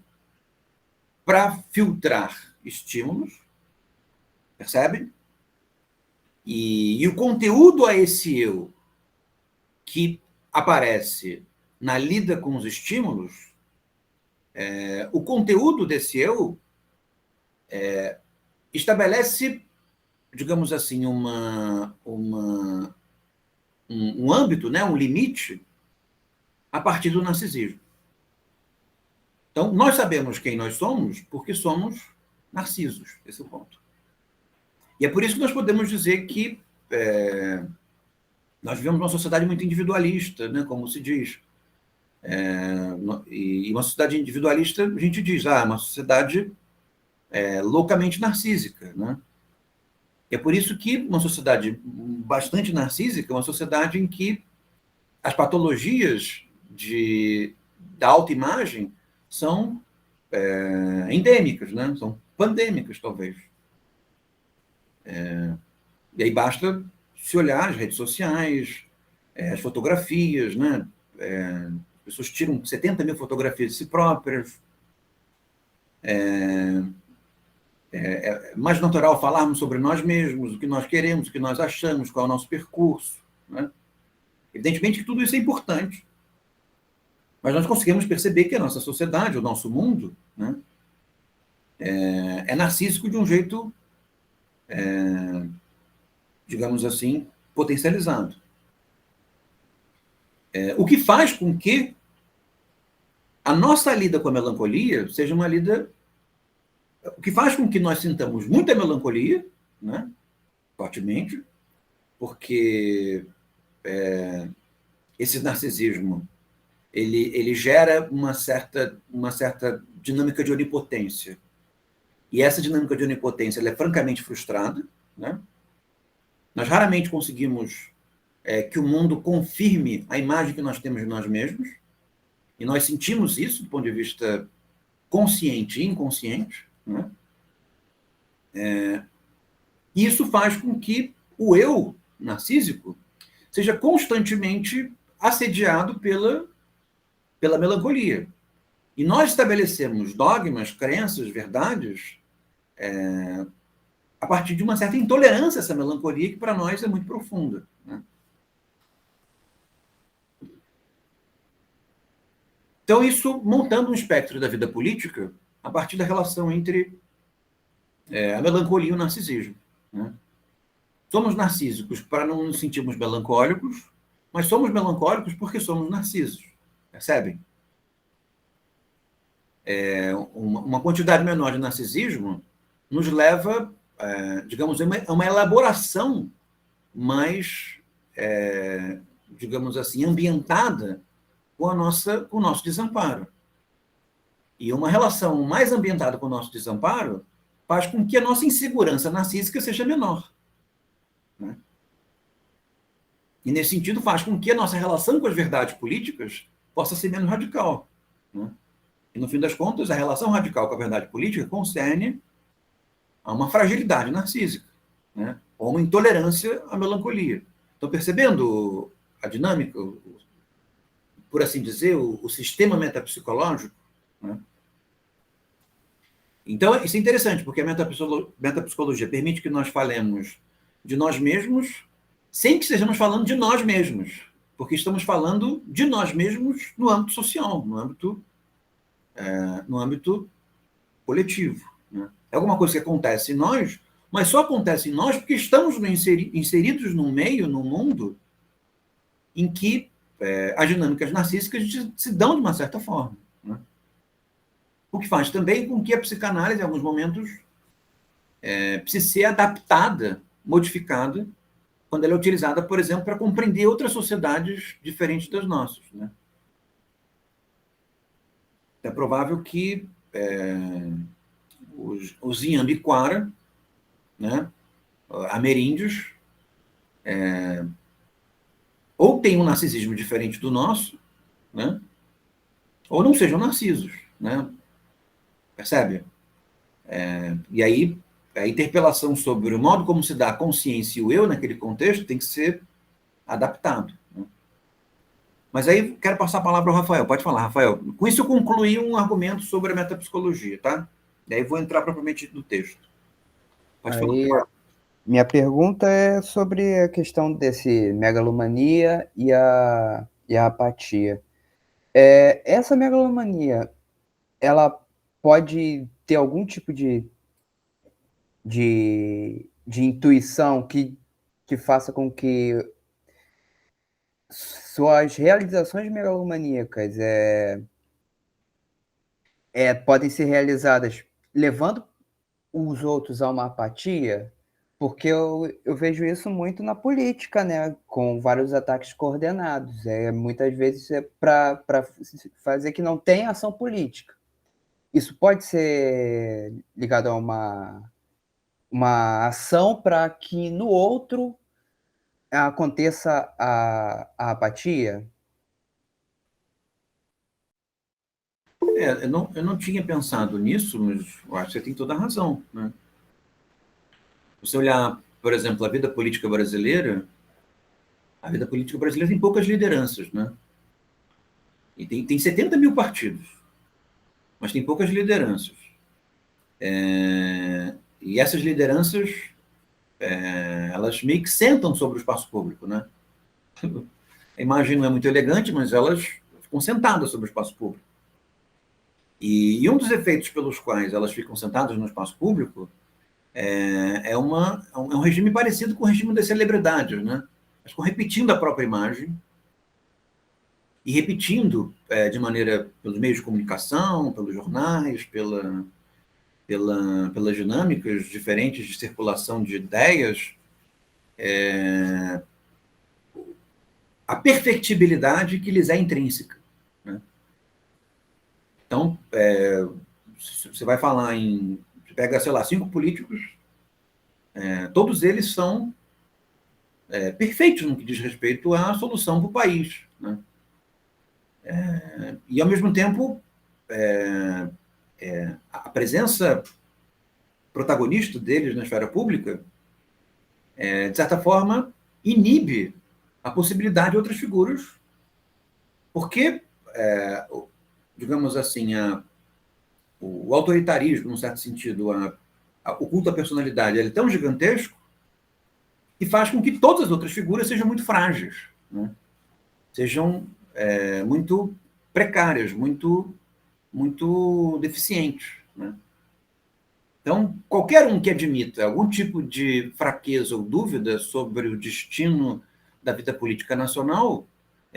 para filtrar estímulos, percebe? E o conteúdo a esse eu que aparece na lida com os estímulos, o conteúdo desse eu estabelece, digamos assim, um âmbito, né, um limite, a partir do narcisismo. Então, nós sabemos quem nós somos porque somos narcisos, esse é o ponto. E é por isso que nós podemos dizer que nós vivemos uma sociedade muito individualista, né, como se diz. E uma sociedade individualista, a gente diz, uma sociedade loucamente narcísica, né? E é por isso que uma sociedade bastante narcísica é uma sociedade em que as patologias da autoimagem são endêmicas, né? São pandêmicas, talvez. E aí basta se olhar as redes sociais, as fotografias, né? As pessoas tiram 70 mil fotografias de si próprias. É mais natural falarmos sobre nós mesmos, o que nós queremos, o que nós achamos, qual é o nosso percurso, né? Evidentemente que tudo isso é importante, mas nós conseguimos perceber que a nossa sociedade, o nosso mundo, né, é narcísico de um jeito, digamos assim, potencializado. O que faz com que a nossa lida com a melancolia seja uma lida... O que faz com que nós sintamos muita melancolia, né, fortemente, porque esse narcisismo ele gera uma certa dinâmica de onipotência. E essa dinâmica de onipotência ela é francamente frustrada, né? Nós raramente conseguimos que o mundo confirme a imagem que nós temos de nós mesmos, e nós sentimos isso do ponto de vista consciente e inconsciente, né? E isso faz com que o eu narcísico seja constantemente assediado pela melancolia. E nós estabelecemos dogmas, crenças, verdades, a partir de uma certa intolerância a essa melancolia, que para nós é muito profunda, né? Então, isso montando um espectro da vida política a partir da relação entre a melancolia e o narcisismo, né? Somos narcísicos para não nos sentirmos melancólicos, mas somos melancólicos porque somos narcisos, percebem? Uma quantidade menor de narcisismo nos leva, digamos, a uma elaboração mais, digamos assim, ambientada com o nosso desamparo. E uma relação mais ambientada com o nosso desamparo faz com que a nossa insegurança narcísica seja menor, né? E, nesse sentido, faz com que a nossa relação com as verdades políticas possa ser menos radical, né? E, no fim das contas, a relação radical com a verdade política concerne a uma fragilidade narcísica, né? Ou uma intolerância à melancolia. Estão percebendo a dinâmica, por assim dizer, o sistema metapsicológico, né? Então, isso é interessante, porque a metapsicologia permite que nós falemos de nós mesmos sem que estejamos falando de nós mesmos, porque estamos falando de nós mesmos no âmbito social, no âmbito coletivo, né? É alguma coisa que acontece em nós, mas só acontece em nós porque estamos inseridos num meio, num mundo, em que as dinâmicas narcísicas se dão de uma certa forma, né? O que faz também com que a psicanálise, em alguns momentos, precise ser adaptada, modificada, quando ela é utilizada, por exemplo, para compreender outras sociedades diferentes das nossas, né? É provável que os Inhambiquara, né, ameríndios, ou tenham um narcisismo diferente do nosso, né, ou não sejam narcisos, né? Percebe? E aí, a interpelação sobre o modo como se dá a consciência e o eu naquele contexto tem que ser adaptado. Né? Mas aí, quero passar a palavra ao Rafael. Pode falar, Rafael. Com isso, eu concluí um argumento sobre a metapsicologia, tá? E aí, vou entrar propriamente no texto. Pode falar. Aí, minha pergunta é sobre a questão desse megalomania e a apatia. Essa megalomania, ela pode ter algum tipo de intuição que faça com que suas realizações megalomaníacas podem ser realizadas levando os outros a uma apatia, porque eu vejo isso muito na política, né? Com vários ataques coordenados. Muitas vezes é para fazer que não tenha ação política. Isso pode ser ligado a uma ação para que no outro aconteça a apatia. Eu não tinha pensado nisso, mas eu acho que você tem toda a razão. Né? Se você olhar, por exemplo, a vida política brasileira tem poucas lideranças, né? E tem 70 mil partidos, mas tem poucas lideranças. E essas lideranças, elas meio que sentam sobre o espaço público, né? A imagem não é muito elegante, mas elas ficam sentadas sobre o espaço público. E um dos efeitos pelos quais elas ficam sentadas no espaço público é um regime parecido com o regime das celebridades, né? Elas ficam repetindo a própria imagem e repetindo de maneira pelos meios de comunicação, pelos jornais, pelas dinâmicas diferentes de circulação de ideias, a perfectibilidade que lhes é intrínseca. Né? Então, você vai falar você pega, sei lá, 5 políticos, todos eles são perfeitos no que diz respeito à solução para o país. Né? E, ao mesmo tempo, a presença protagonista deles na esfera pública, de certa forma, inibe a possibilidade de outras figuras, porque, digamos assim, o autoritarismo, num certo sentido, o culto à personalidade, ele é tão gigantesco que faz com que todas as outras figuras sejam muito frágeis, né? Sejam muito precárias, muito deficientes. Né? Então, qualquer um que admita algum tipo de fraqueza ou dúvida sobre o destino da vida política nacional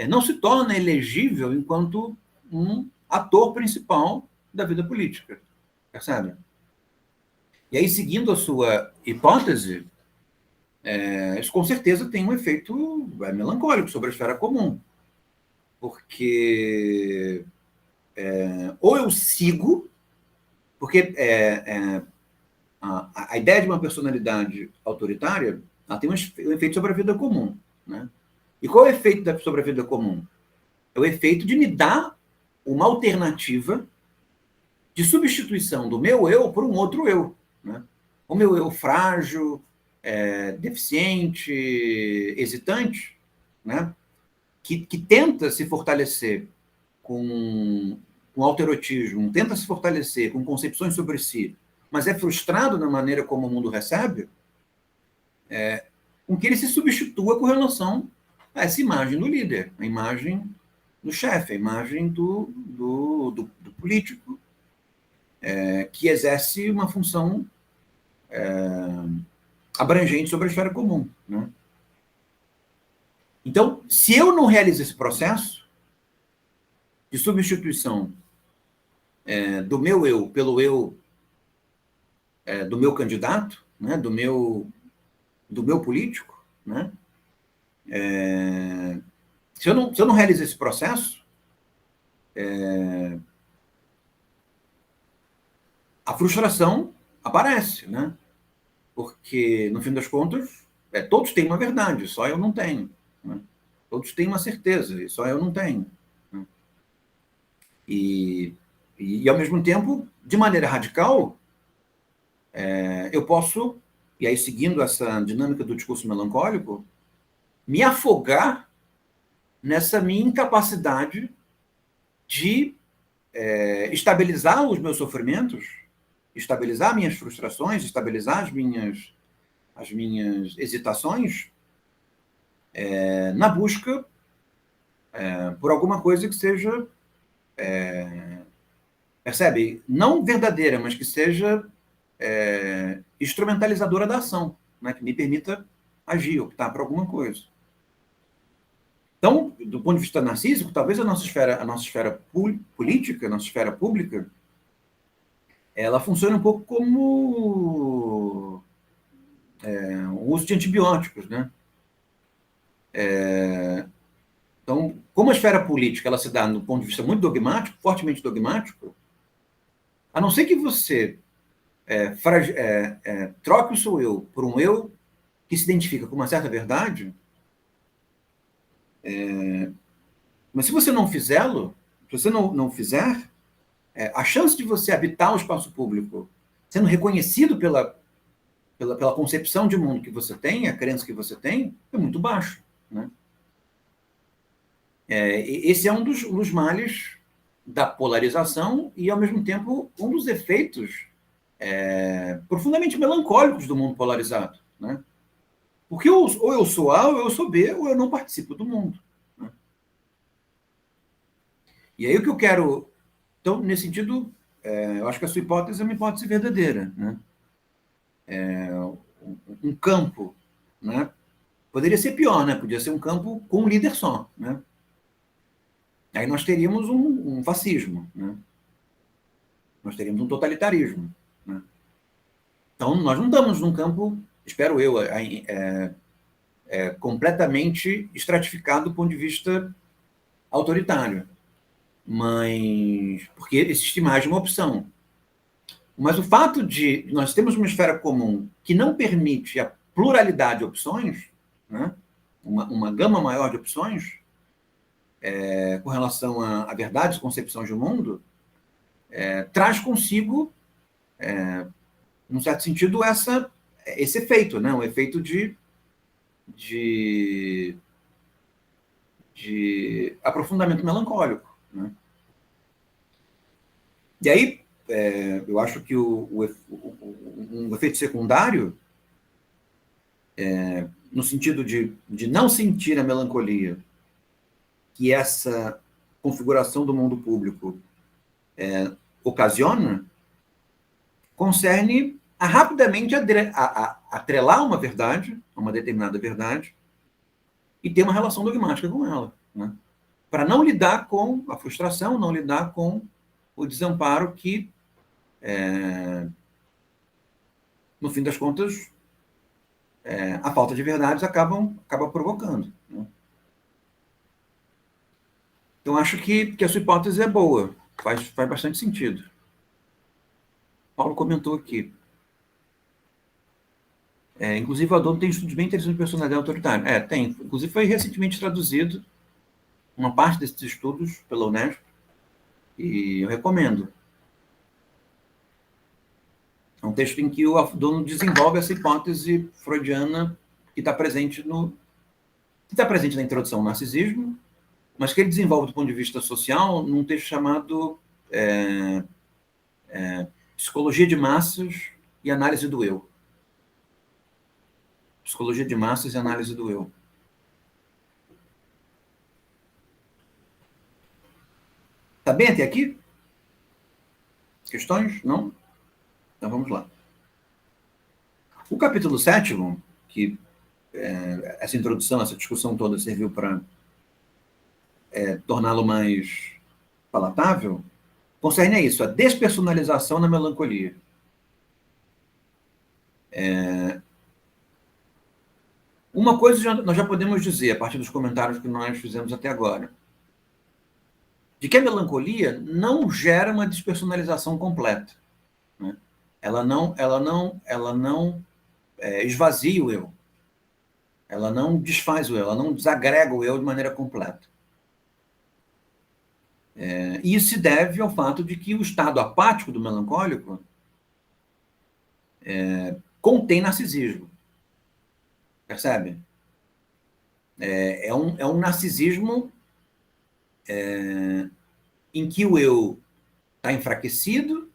não se torna elegível enquanto um ator principal da vida política, percebe? E aí, seguindo a sua hipótese, isso com certeza tem um efeito melancólico sobre a esfera comum, porque ou eu sigo, porque a ideia de uma personalidade autoritária, ela tem um efeito sobre a vida comum. Né? E qual é o efeito sobre a vida comum? É o efeito de me dar uma alternativa de substituição do meu eu por um outro eu. Né? O meu eu frágil, deficiente, hesitante, né? que tenta se fortalecer com alterotismo, tenta se fortalecer com concepções sobre si, mas é frustrado na maneira como o mundo recebe, com que ele se substitua com relação a essa imagem do líder, a imagem do chefe, a imagem do político, que exerce uma função abrangente sobre a esfera comum. Né? Então, se eu não realizo esse processo de substituição do meu eu pelo eu do meu candidato, né, do meu político, né, se eu não realizo esse processo, a frustração aparece, né? Porque, no fim das contas, todos têm uma verdade, só eu não tenho. Né? Todos têm uma certeza, e só eu não tenho. Né? E, ao mesmo tempo, de maneira radical, eu posso, e aí seguindo essa dinâmica do discurso melancólico, me afogar nessa minha incapacidade de estabilizar os meus sofrimentos, estabilizar minhas frustrações, estabilizar as minhas hesitações, na busca por alguma coisa que seja, percebe? Não verdadeira, mas que seja instrumentalizadora da ação, né? Que me permita agir, optar por alguma coisa. Então, do ponto de vista narcísico, talvez a nossa esfera política, a nossa esfera pública, ela funciona um pouco como o uso de antibióticos, né? Então, como a esfera política ela se dá do ponto de vista muito dogmático, fortemente dogmático, a não ser que você troque o seu eu por um eu que se identifica com uma certa verdade, mas se você não fizê-lo, se você não fizer, a chance de você habitar o espaço público sendo reconhecido pela concepção de mundo que você tem, a crença que você tem, é muito baixo, né? Esse é um dos males da polarização e, ao mesmo tempo, um dos efeitos profundamente melancólicos do mundo polarizado, né? Porque ou eu sou A, ou eu sou B, ou eu não participo do mundo, né? E aí o que eu quero... Então, nesse sentido, eu acho que a sua hipótese é uma hipótese verdadeira, né? Um campo, né? Poderia ser pior, né? Podia ser um campo com um líder só, né? Aí nós teríamos um fascismo, né? Nós teríamos um totalitarismo, né? Então, nós não estamos num campo, espero eu, completamente estratificado do ponto de vista autoritário. Mas, porque existe mais de uma opção. Mas o fato de nós termos uma esfera comum que não permite a pluralidade de opções, né? Uma gama maior de opções, com relação a verdades, concepções do mundo, traz consigo, num certo sentido, esse efeito, né? Um efeito de aprofundamento melancólico, né? E aí, eu acho que um efeito secundário, no sentido de não sentir a melancolia que essa configuração do mundo público ocasiona, concerne a rapidamente atrelar uma verdade, uma determinada verdade, e ter uma relação dogmática com ela, né? Para não lidar com a frustração, não lidar com o desamparo que, no fim das contas, a falta de verdades acaba provocando, né? Então, acho que a sua hipótese é boa, faz bastante sentido. Paulo comentou aqui. Inclusive, o Adorno tem estudos bem interessantes de personalidade autoritária. Tem. Inclusive, foi recentemente traduzido uma parte desses estudos pela Unesp, e eu recomendo. É um texto em que o Adorno desenvolve essa hipótese freudiana que está presente na introdução ao narcisismo, mas que ele desenvolve do ponto de vista social num texto chamado Psicologia de Massas e Análise do Eu. Psicologia de Massas e Análise do Eu. Tá bem até aqui? Questões? Não? Então vamos lá. O capítulo 7º, que essa introdução, essa discussão toda serviu para torná-lo mais palatável, concerne a isso, a despersonalização na melancolia. Uma coisa nós já podemos dizer, a partir dos comentários que nós fizemos até agora, de que a melancolia não gera uma despersonalização completa, né? Ela não esvazia o eu. Ela não desfaz o eu, ela não desagrega o eu de maneira completa. E isso se deve ao fato de que o estado apático do melancólico contém narcisismo. Percebe? É um narcisismo em que o eu está enfraquecido,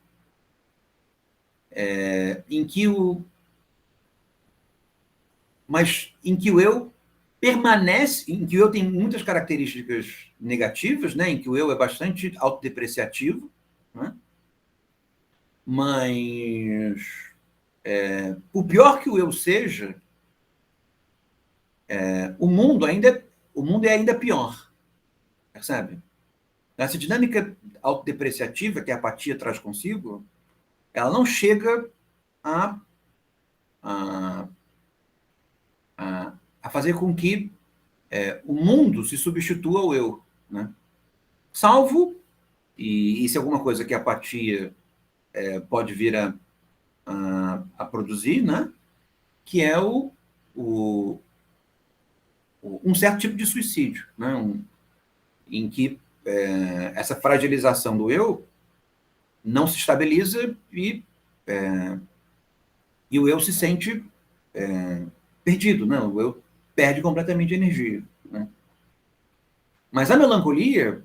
mas em que o eu permanece, em que o eu tem muitas características negativas, né? Em que o eu é bastante autodepreciativo, né? Mas o pior que o eu seja, o mundo é ainda pior, percebe? Essa dinâmica autodepreciativa que a apatia traz consigo, ela não chega a, a, a fazer com que o mundo se substitua ao eu, né? Salvo, e isso é alguma coisa que a apatia pode vir a produzir, né? Que é um certo tipo de suicídio, né? Em que essa fragilização do eu não se estabiliza e o eu se sente perdido, né? O eu perde completamente energia, né? Mas a melancolia,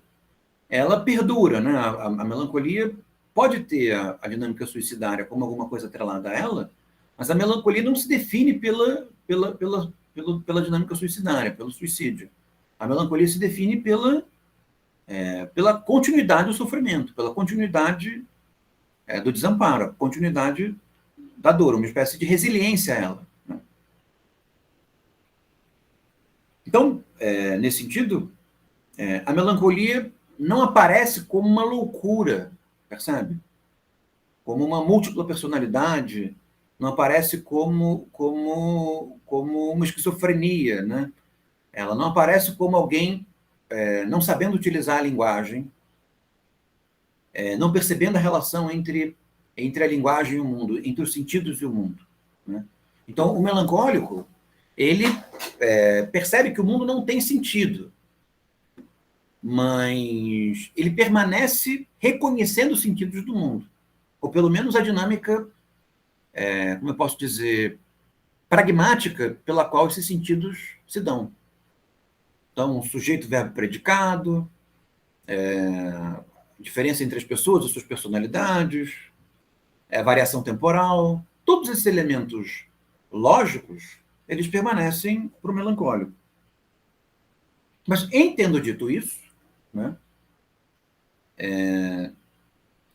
ela perdura, né? A melancolia pode ter a dinâmica suicidária como alguma coisa atrelada a ela, mas a melancolia não se define pela dinâmica suicidária, pelo suicídio. A melancolia se define pela continuidade do sofrimento, pela continuidade do desamparo, a continuidade da dor, uma espécie de resiliência a ela, né? Então, nesse sentido, a melancolia não aparece como uma loucura, percebe? Como uma múltipla personalidade, não aparece como uma esquizofrenia, né? Ela não aparece como alguém não sabendo utilizar a linguagem, não percebendo a relação entre a linguagem e o mundo, entre os sentidos e o mundo, né? Então, o melancólico, ele percebe que o mundo não tem sentido, mas ele permanece reconhecendo os sentidos do mundo, ou pelo menos a dinâmica, como eu posso dizer, pragmática pela qual esses sentidos se dão. Então, sujeito, verbo, predicado, diferença entre as pessoas, as suas personalidades, variação temporal, todos esses elementos lógicos, eles permanecem para o melancólico. Mas, em tendo dito isso, né,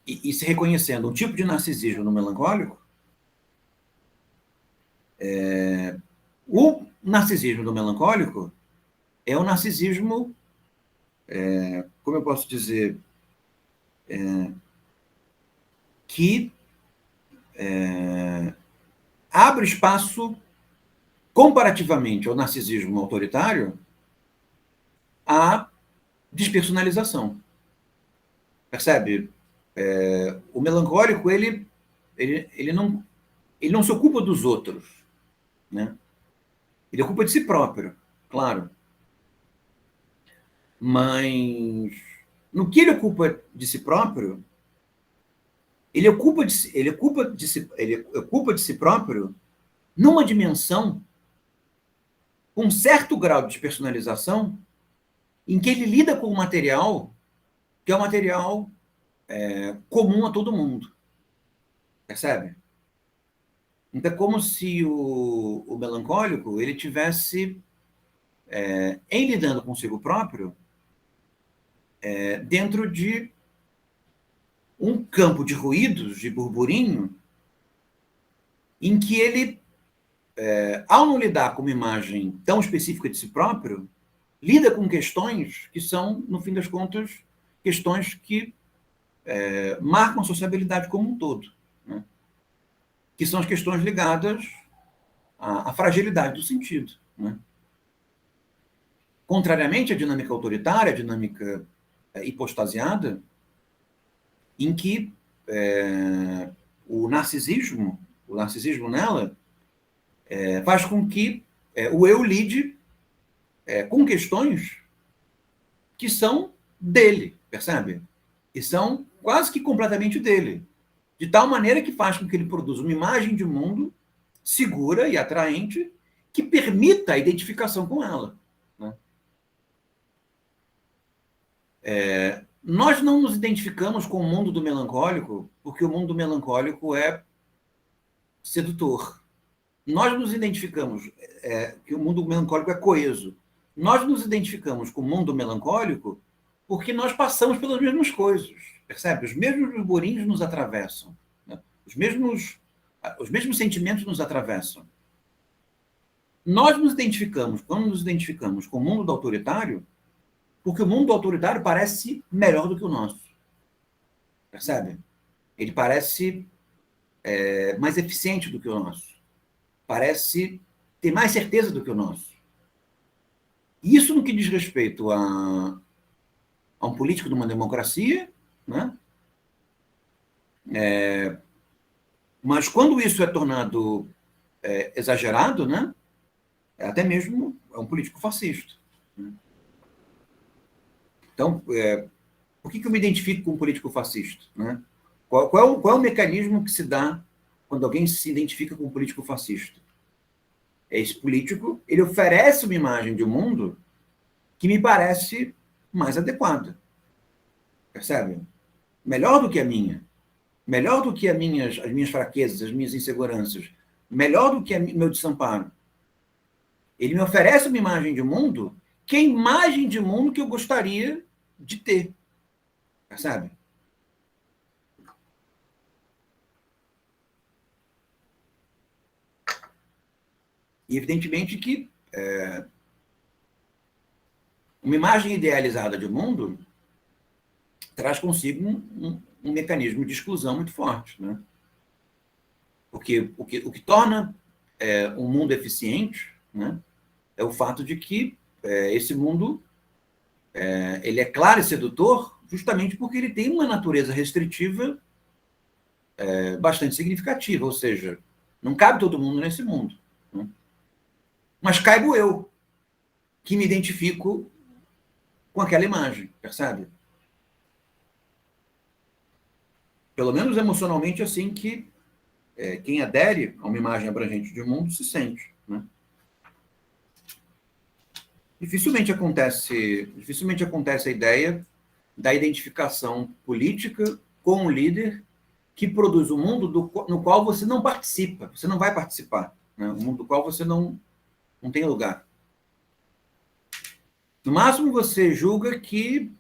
e se reconhecendo um tipo de narcisismo no melancólico, o narcisismo do melancólico é um narcisismo, como eu posso dizer, que abre espaço, comparativamente ao narcisismo autoritário, à despersonalização. Percebe? O melancólico, ele não se ocupa dos outros, né? Ele ocupa de si próprio, claro. Mas no que ele ocupa de si próprio, ele ocupa de si próprio numa dimensão, com um certo grau de despersonalização, em que ele lida com um material que é um material comum a todo mundo. Percebe? Então, é como se o melancólico ele tivesse, em lidando consigo próprio, dentro de um campo de ruídos, de burburinho, em que ele, ao não lidar com uma imagem tão específica de si próprio, lida com questões que são, no fim das contas, questões que marcam a sociabilidade como um todo, né? Que são as questões ligadas à fragilidade do sentido, né? Contrariamente à dinâmica autoritária, à dinâmica hipostasiada, em que o narcisismo nela faz com que o eu lide com questões que são dele, percebe? E são quase que completamente dele. de tal maneira que faz com que ele produza uma imagem de mundo segura e atraente que permita a identificação com ela. Né? Nós não nos identificamos com o mundo do melancólico porque o mundo do melancólico é sedutor. Nós nos identificamos que o mundo melancólico é coeso. Nós nos identificamos com o mundo melancólico porque nós passamos pelas mesmas coisas, percebe? Os mesmos burburinhos nos atravessam, né? Os mesmos sentimentos nos atravessam. Nós nos identificamos, quando nos identificamos com o mundo do autoritário, porque o mundo do autoritário parece melhor do que o nosso, percebe? Ele parece mais eficiente do que o nosso, parece ter mais certeza do que o nosso. Isso no que diz respeito a um político de uma democracia, né? Mas quando isso é tornado exagerado, né? Até mesmo é um político fascista. Né? Então, por que eu me identifico com um político fascista? Né? Qual é o mecanismo que se dá quando alguém se identifica com um político fascista? Esse político, ele oferece uma imagem de mundo que me parece mais adequada. Percebe? Melhor do que a minha. Melhor do que as minhas fraquezas, as minhas inseguranças. Melhor do que meu desamparo. Ele me oferece uma imagem de mundo que é a imagem de mundo que eu gostaria de ter. Percebe? E evidentemente que uma imagem idealizada de mundo traz consigo um mecanismo de exclusão muito forte. Né? Porque o que torna um mundo eficiente, né, é o fato de que esse mundo ele é claro e sedutor justamente porque ele tem uma natureza restritiva bastante significativa, ou seja, não cabe todo mundo nesse mundo. Né? Mas caibo eu, que me identifico com aquela imagem, percebe? Pelo menos emocionalmente assim que quem adere a uma imagem abrangente de mundo se sente. Né? Dificilmente acontece a ideia da identificação política com um líder que produz um mundo no qual você não participa, você não vai participar, né? Um mundo do qual você não tem lugar. No máximo, você julga que,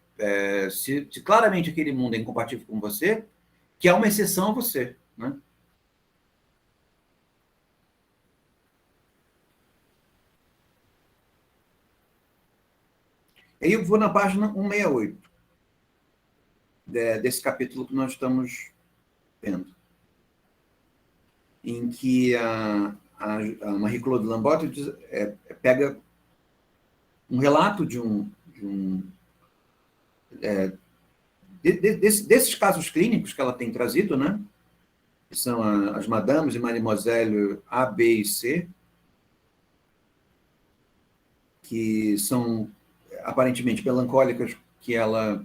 se claramente aquele mundo é incompatível com você, que há uma exceção a você. Né? Aí eu vou na página 168, desse capítulo que nós estamos vendo, em que a Marie-Claude Lambotte pega um relato desses casos clínicos que ela tem trazido, né? Que são as madames e mademoiselle A, B e C, que são aparentemente melancólicas, que ela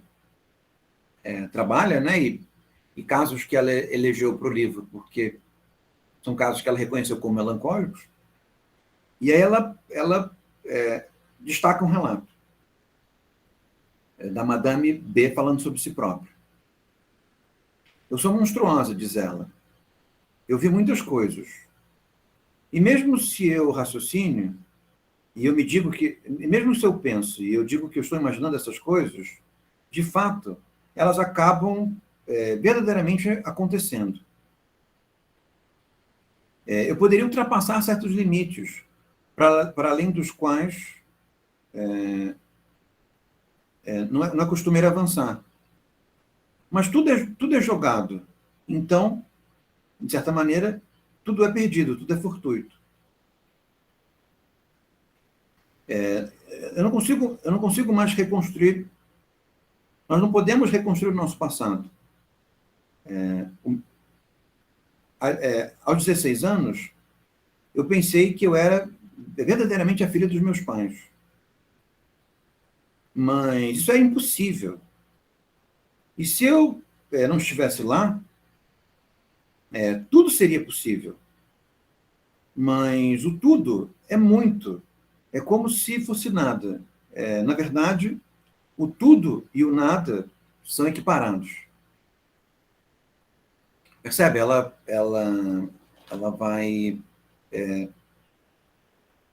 trabalha, né? E casos que ela elegeu para o livro, porque são casos que ela reconheceu como melancólicos. E aí ela destaca um relato da Madame B falando sobre si própria. Eu sou monstruosa, diz ela. Eu vi muitas coisas. E mesmo se eu raciocine, e eu me digo que, mesmo se eu penso e eu digo que eu estou imaginando essas coisas, de fato, elas acabam verdadeiramente acontecendo. Eu poderia ultrapassar certos limites, para além dos quais não é costumeiro avançar. Mas tudo é jogado. Então, de certa maneira, tudo é perdido, tudo é fortuito. Eu não consigo mais reconstruir. Nós não podemos reconstruir o nosso passado. Aos 16 anos, eu pensei que eu era verdadeiramente a filha dos meus pais. Mas isso é impossível. E se eu não estivesse lá, Tudo seria possível, mas o tudo é muito. É como se fosse nada. Na verdade, o tudo e o nada são equiparados. Percebe? Ela vai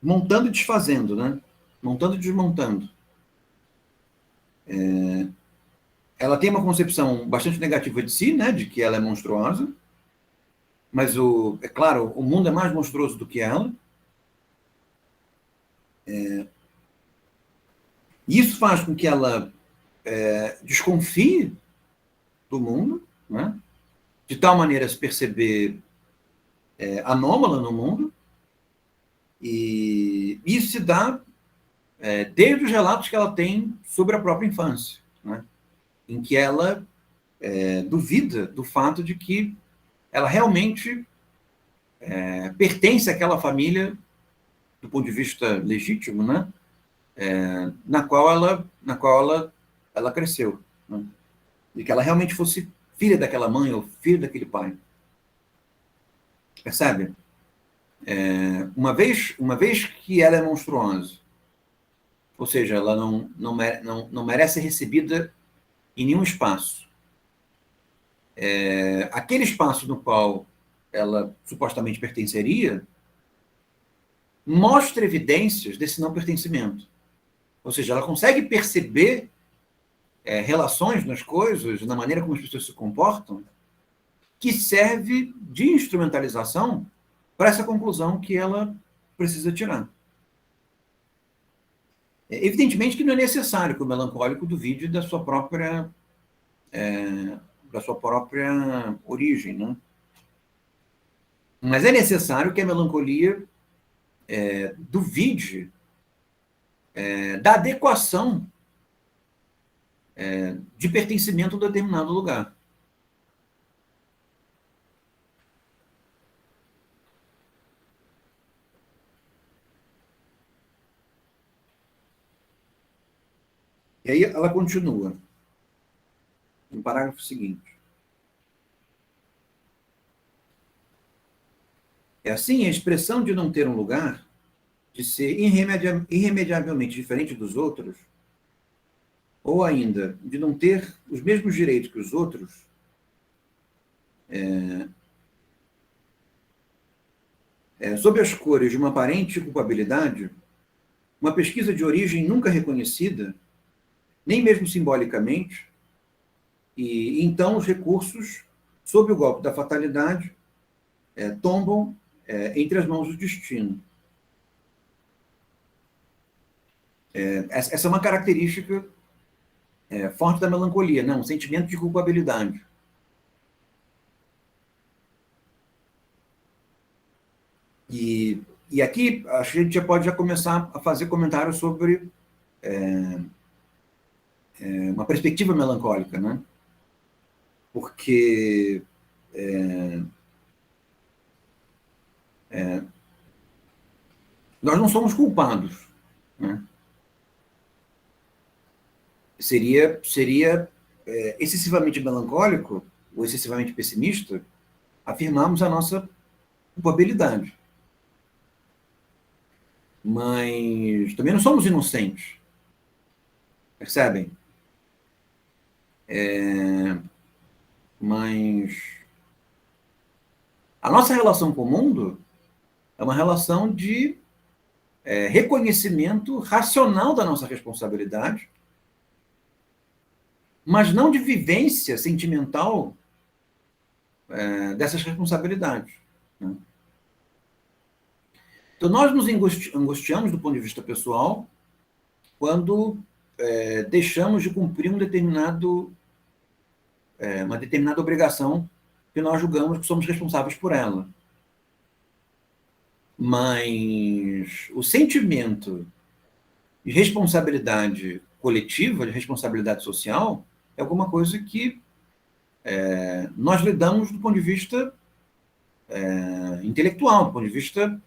montando e desfazendo, né? Montando e desmontando. Ela tem uma concepção bastante negativa de si, né? De que ela é monstruosa, mas é claro, o mundo é mais monstruoso do que ela. E isso faz com que ela desconfie do mundo, né? De tal maneira se perceber anômala no mundo. E isso se dá desde os relatos que ela tem sobre a própria infância, né? Em que ela duvida do fato de que ela realmente pertence àquela família do ponto de vista legítimo, né? Na qual ela cresceu, né? E que ela realmente fosse filha daquela mãe ou filha daquele pai. Percebe? Uma vez que ela é monstruosa, ou seja, ela não merece ser recebida em nenhum espaço. Aquele espaço no qual ela supostamente pertenceria mostra evidências desse não pertencimento. Ou seja, ela consegue perceber relações nas coisas, na maneira como as pessoas se comportam, que serve de instrumentalização para essa conclusão que ela precisa tirar. Evidentemente que não é necessário que o melancólico duvide da sua própria origem, né? Mas é necessário que a melancolia duvide da adequação de pertencimento a um determinado lugar. E aí ela continua, no parágrafo seguinte. É assim, a expressão de não ter um lugar, de ser irremediavelmente diferente dos outros, ou ainda de não ter os mesmos direitos que os outros, sob as cores de uma aparente culpabilidade, uma pesquisa de origem nunca reconhecida, nem mesmo simbolicamente, e então os recursos, sob o golpe da fatalidade, tombam entre as mãos do destino. Essa é uma característica forte da melancolia, né? Um sentimento de culpabilidade. E aqui acho que a gente já pode começar a fazer comentários sobre uma perspectiva melancólica, né? Porque nós não somos culpados, né? Seria excessivamente melancólico ou excessivamente pessimista afirmarmos a nossa culpabilidade. Mas também não somos inocentes. Percebem? Mas a nossa relação com o mundo é uma relação de reconhecimento racional da nossa responsabilidade, mas não de vivência sentimental dessas responsabilidades, né? Então, nós nos angustiamos do ponto de vista pessoal quando deixamos de cumprir uma determinada obrigação que nós julgamos que somos responsáveis por ela. Mas o sentimento de responsabilidade coletiva, de responsabilidade social, é alguma coisa que nós lidamos do ponto de vista intelectual, do ponto de vista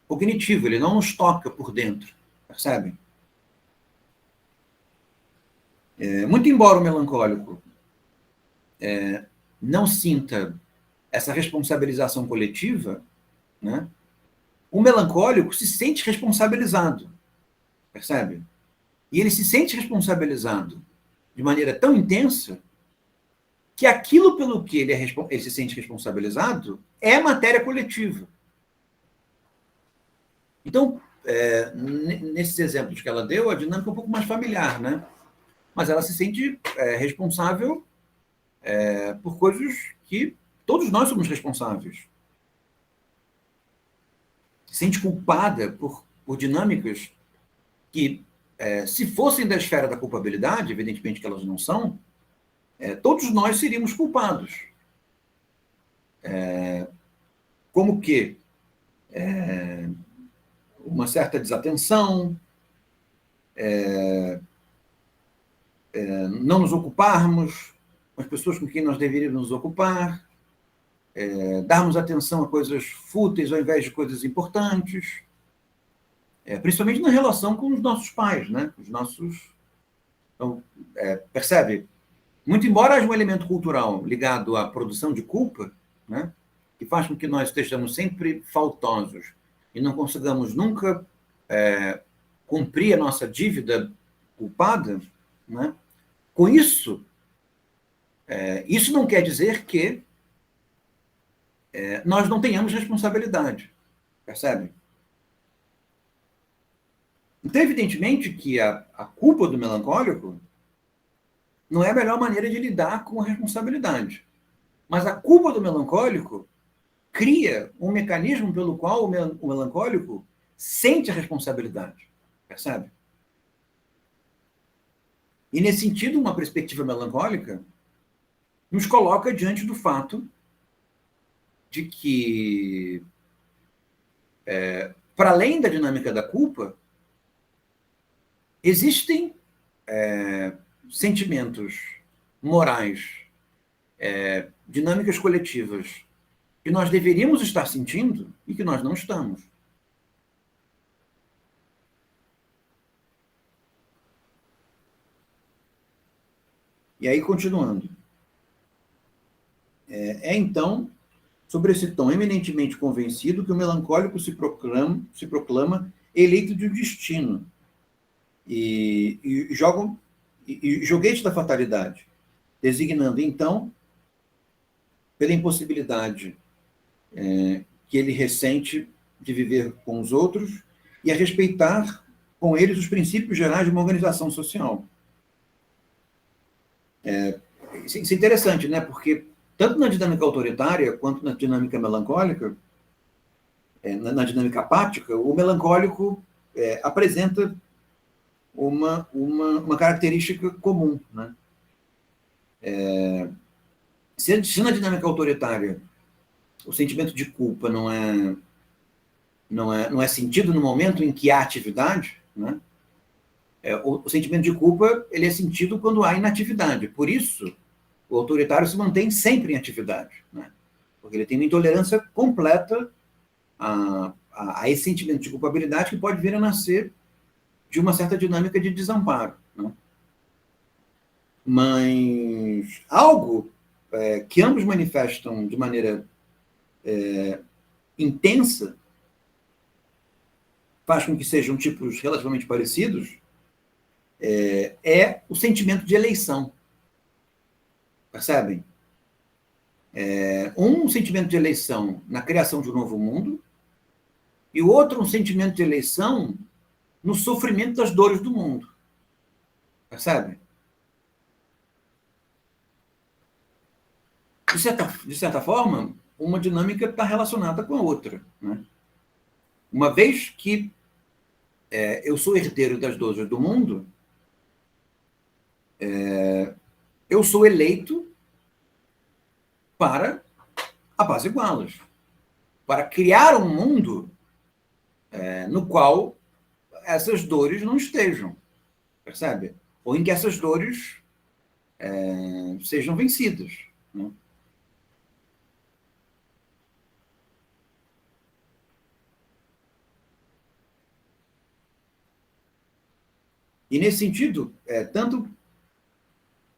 cognitivo. Ele não nos toca por dentro, percebem? Muito embora o melancólico não sinta essa responsabilização coletiva, né, o melancólico se sente responsabilizado, percebe? E ele se sente responsabilizado de maneira tão intensa que aquilo pelo que ele se sente responsabilizado é matéria coletiva. Então, nesses exemplos que ela deu, a dinâmica é um pouco mais familiar, né? Mas ela se sente responsável por coisas que todos nós somos responsáveis. Se sente culpada por dinâmicas que, se fossem da esfera da culpabilidade, evidentemente que elas não são, todos nós seríamos culpados. Como que uma certa desatenção, não nos ocuparmos com as pessoas com quem nós deveríamos nos ocupar, darmos atenção a coisas fúteis ao invés de coisas importantes, principalmente na relação com os nossos pais, né? Os nossos... Então, percebe? Muito embora haja um elemento cultural ligado à produção de culpa, né, que faz com que nós estejamos sempre faltosos e não consigamos nunca cumprir a nossa dívida culpada, né, com isso, isso não quer dizer que nós não tenhamos responsabilidade, percebe? Então, evidentemente que a culpa do melancólico não é a melhor maneira de lidar com a responsabilidade. Mas a culpa do melancólico cria um mecanismo pelo qual o melancólico sente a responsabilidade, percebe? E, nesse sentido, uma perspectiva melancólica nos coloca diante do fato de que, para além da dinâmica da culpa, existem sentimentos morais, dinâmicas coletivas que nós deveríamos estar sentindo e que nós não estamos. E aí, continuando. Então, sobre esse tom eminentemente convencido, que o melancólico se proclama eleito de um destino e joguete da fatalidade, designando, então, pela impossibilidade que ele ressente de viver com os outros e a respeitar com eles os princípios gerais de uma organização social. Isso é interessante, né? Porque tanto na dinâmica autoritária quanto na dinâmica melancólica, na dinâmica apática, o melancólico apresenta uma característica comum, né? Se na dinâmica autoritária o sentimento de culpa não é sentido no momento em que há atividade, né? O sentimento de culpa ele é sentido quando há inatividade. Por isso, o autoritário se mantém sempre em atividade, né? Porque ele tem uma intolerância completa a esse sentimento de culpabilidade que pode vir a nascer de uma certa dinâmica de desamparo, né? Mas algo que ambos manifestam de maneira intensa, faz com que sejam tipos relativamente parecidos, é o sentimento de eleição. Percebem? Um sentimento de eleição na criação de um novo mundo e o outro um sentimento de eleição no sofrimento das dores do mundo. Percebe? De certa forma, uma dinâmica está relacionada com a outra, né? Uma vez que eu sou herdeiro das dores do mundo, eu sou eleito para apaziguá-las, para criar um mundo no qual essas dores não estejam, percebe? Ou em que essas dores sejam vencidas, né? E, nesse sentido, tanto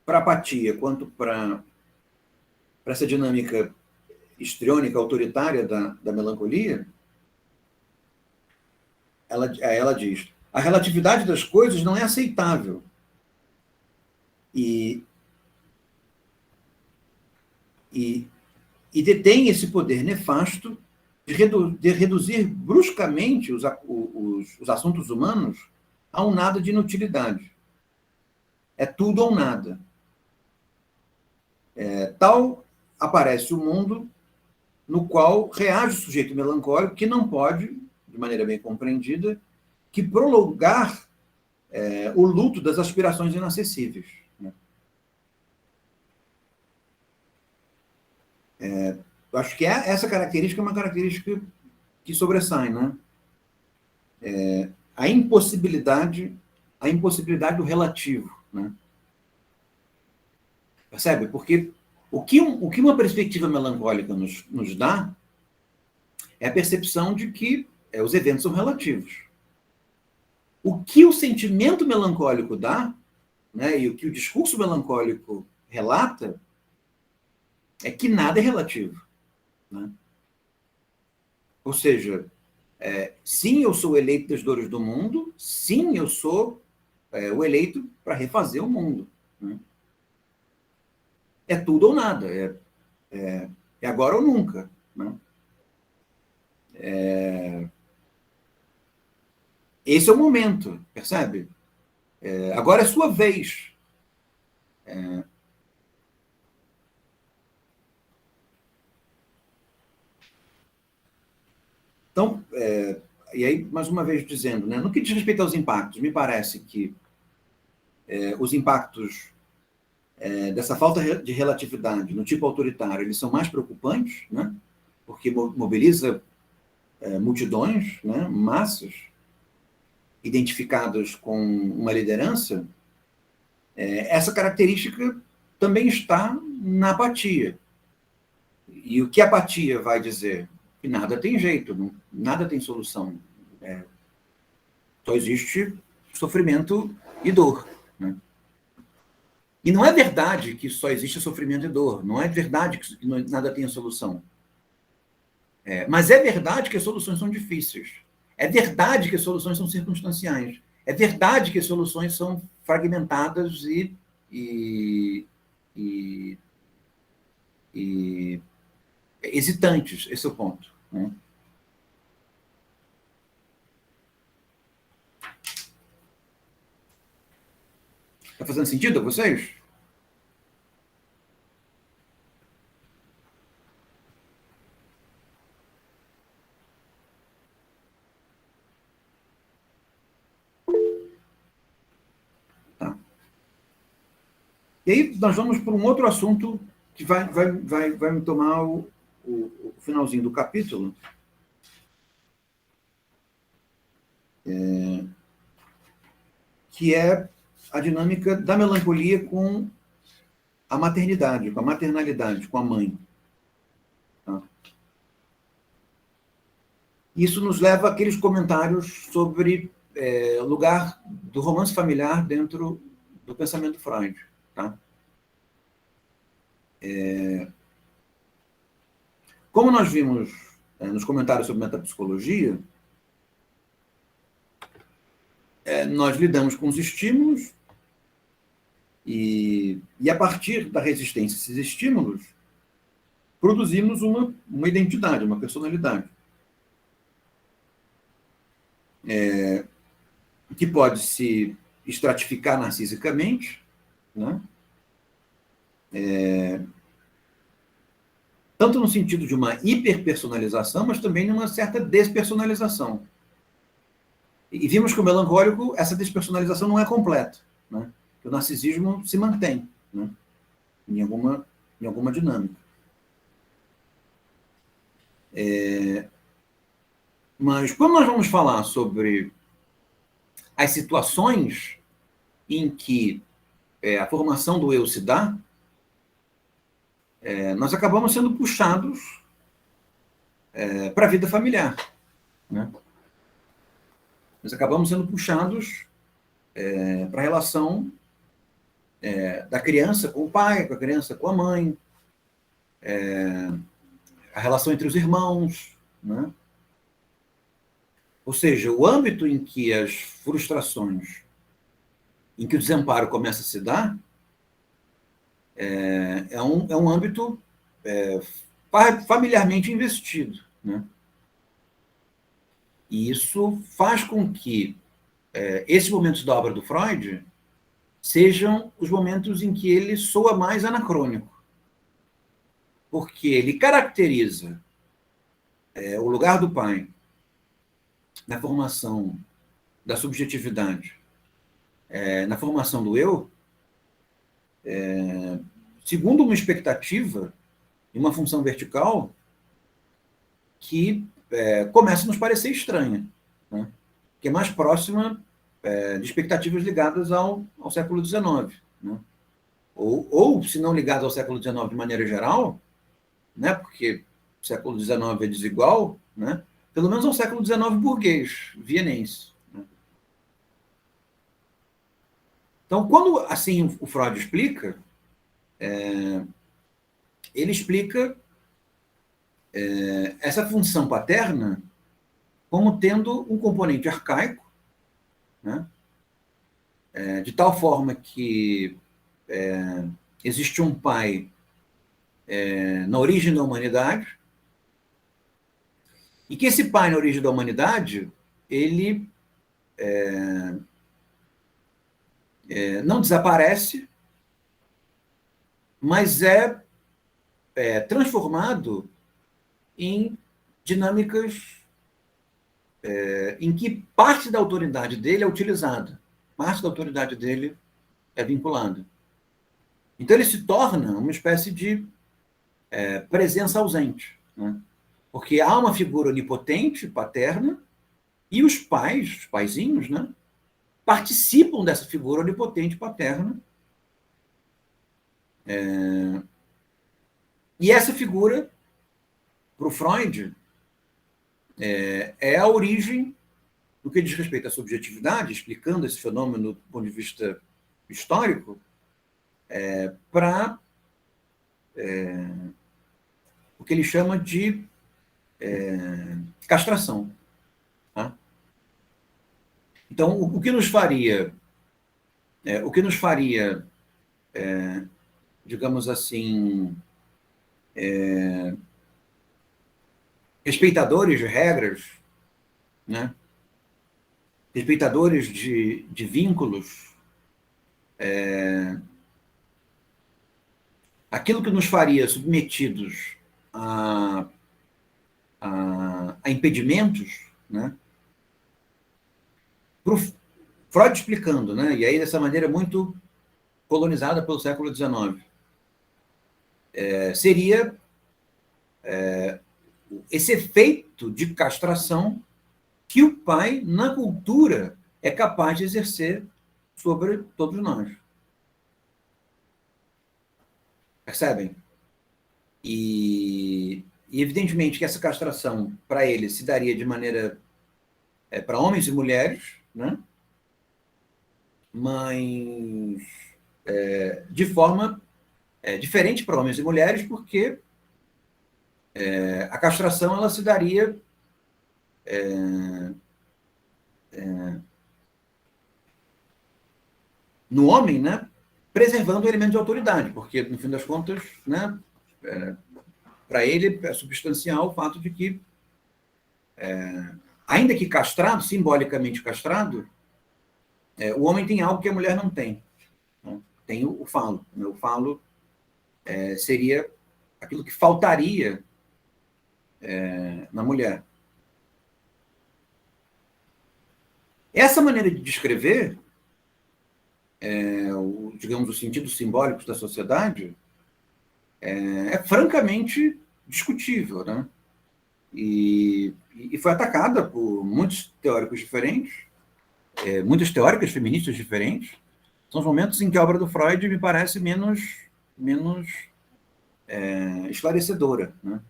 para a apatia quanto para essa dinâmica histriônica, autoritária da melancolia, ela diz: a relatividade das coisas não é aceitável. E detém esse poder nefasto de reduzir bruscamente os assuntos humanos a um nada de inutilidade. É tudo ou nada. Tal aparece o mundo no qual reage o sujeito melancólico, que não pode, de maneira bem compreendida, que prolongar o luto das aspirações inacessíveis. Né? Eu acho que essa característica é uma característica que sobressai, né? A impossibilidade do relativo, né? Percebe? Porque o que uma perspectiva melancólica nos dá é a percepção de que os eventos são relativos. O que o sentimento melancólico dá, né, e o que o discurso melancólico relata, é que nada é relativo. Né? Ou seja, sim, eu sou o eleito das dores do mundo, sim, eu sou o eleito para refazer o mundo. Né? É tudo ou nada, é agora ou nunca. Né? Esse é o momento, percebe? Agora é sua vez. Então, e aí, mais uma vez dizendo, né, no que diz respeito aos impactos, me parece que os impactos dessa falta de relatividade no tipo autoritário, eles são mais preocupantes, né, porque mobiliza multidões, né, massas, identificadas com uma liderança. Essa característica também está na apatia. E o que a apatia vai dizer? Que nada tem jeito, nada tem solução. Só existe sofrimento e dor. Né? E não é verdade que só existe sofrimento e dor. Não é verdade que nada tem solução. Mas é verdade que as soluções são difíceis. É verdade que as soluções são circunstanciais. É verdade que as soluções são fragmentadas e hesitantes. Esse é o ponto. Né? Está fazendo sentido a vocês? Tá. E aí nós vamos para um outro assunto que vai me tomar o finalzinho do capítulo. Que é a dinâmica da melancolia com a maternidade, com a maternalidade, com a mãe. Tá? Isso nos leva àqueles comentários sobre o lugar do romance familiar dentro do pensamento Freud. Tá? Como nós vimos nos comentários sobre metapsicologia, nós lidamos com os estímulos e a partir da resistência a esses estímulos, produzimos uma identidade, uma personalidade. Que pode se estratificar narcisicamente, né? Tanto no sentido de uma hiperpersonalização, mas também numa certa despersonalização. E vimos que o melancólico, essa despersonalização não é completa. Né? O narcisismo se mantém, né? em alguma dinâmica. Mas quando nós vamos falar sobre as situações em que a formação do eu se dá, nós acabamos sendo puxados para a vida familiar. Né? Nós acabamos sendo puxados para a relação da criança com o pai, com a criança com a mãe, a relação entre os irmãos, né? Ou seja, o âmbito em que as frustrações, em que o desamparo começa a se dar, é um âmbito familiarmente investido, né? E isso faz com que esses momentos da obra do Freud sejam os momentos em que ele soa mais anacrônico, porque ele caracteriza o lugar do pai na formação da subjetividade, na formação do eu, segundo uma expectativa e uma função vertical que começa a nos parecer estranha, né? Que é mais próxima de expectativas ligadas ao século XIX, né? Ou, se não ligadas ao século XIX de maneira geral, né? Porque o século XIX é desigual, né? Pelo menos ao século XIX burguês, vienense. Né? Então, quando assim o Freud explica, ele explica essa função paterna como tendo um componente arcaico, né? De tal forma que existe um pai na origem da humanidade, e que esse pai na origem da humanidade, ele não desaparece, mas transformado em dinâmicas em que parte da autoridade dele é utilizada, parte da autoridade dele é vinculada. Então ele se torna uma espécie de presença ausente, né? Porque há uma figura onipotente, paterna, e os pais, os paizinhos, né, participam dessa figura onipotente paterna. E essa figura, para o Freud, é a origem do que diz respeito à subjetividade, explicando esse fenômeno do ponto de vista histórico, para o que ele chama de castração. Tá? Então, o que nos faria, digamos assim, respeitadores de regras, né? Respeitadores de vínculos, aquilo que nos faria submetidos a impedimentos, né? Para o Freud explicando, né? E aí dessa maneira muito colonizada pelo século XIX, seria esse efeito de castração que o pai, na cultura, é capaz de exercer sobre todos nós. Percebem? E evidentemente que essa castração, para ele, se daria de maneira para homens e mulheres, né? Mas de forma diferente para homens e mulheres, porque a castração ela se daria no homem, né, preservando o elemento de autoridade, porque, no fim das contas, né, para ele é substancial o fato de que, ainda que castrado, simbolicamente castrado, o homem tem algo que a mulher não tem. Né? Tem o falo. Né? O falo seria aquilo que faltaria na mulher. Essa maneira de descrever, digamos, os sentidos simbólicos da sociedade, francamente discutível, né? E foi atacada por muitos teóricos diferentes, muitas teóricas feministas diferentes. São os momentos em que a obra do Freud me parece menos esclarecedora, né?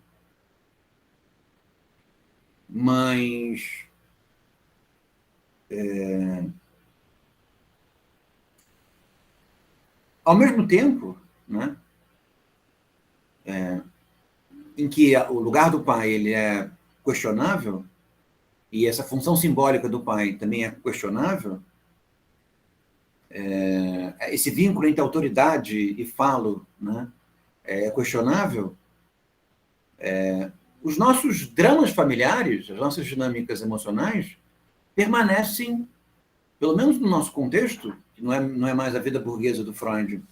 Mas ao mesmo tempo, né, em que o lugar do pai ele é questionável, e essa função simbólica do pai também é questionável, esse vínculo entre autoridade e falo, né, é questionável, os nossos dramas familiares, as nossas dinâmicas emocionais, permanecem, pelo menos no nosso contexto, que não é mais a vida burguesa do Freud,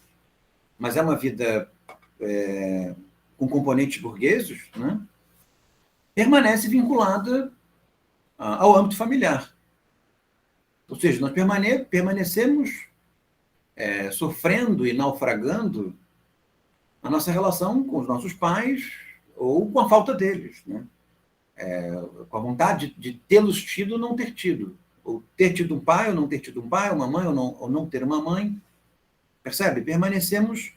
mas é uma vida com componentes burgueses, né, permanece vinculada ao âmbito familiar. Ou seja, nós permanecemos sofrendo e naufragando a nossa relação com os nossos pais ou com a falta deles, né? Com a vontade de tê-los tido ou não ter tido, ou ter tido um pai ou não ter tido um pai, uma mãe ou não ter uma mãe, percebe? Permanecemos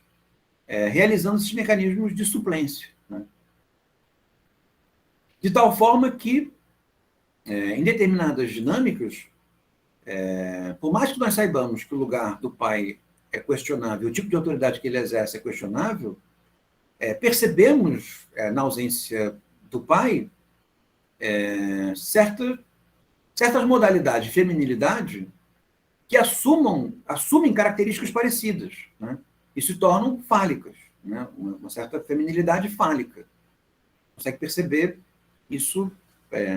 realizando esses mecanismos de suplência, né? De tal forma que, em determinadas dinâmicas, por mais que nós saibamos que o lugar do pai é questionável, o tipo de autoridade que ele exerce é questionável, percebemos, na ausência do pai, certas modalidades de feminilidade que assumem características parecidas, né? E se tornam fálicas, né? Uma certa feminilidade fálica. Consegue perceber isso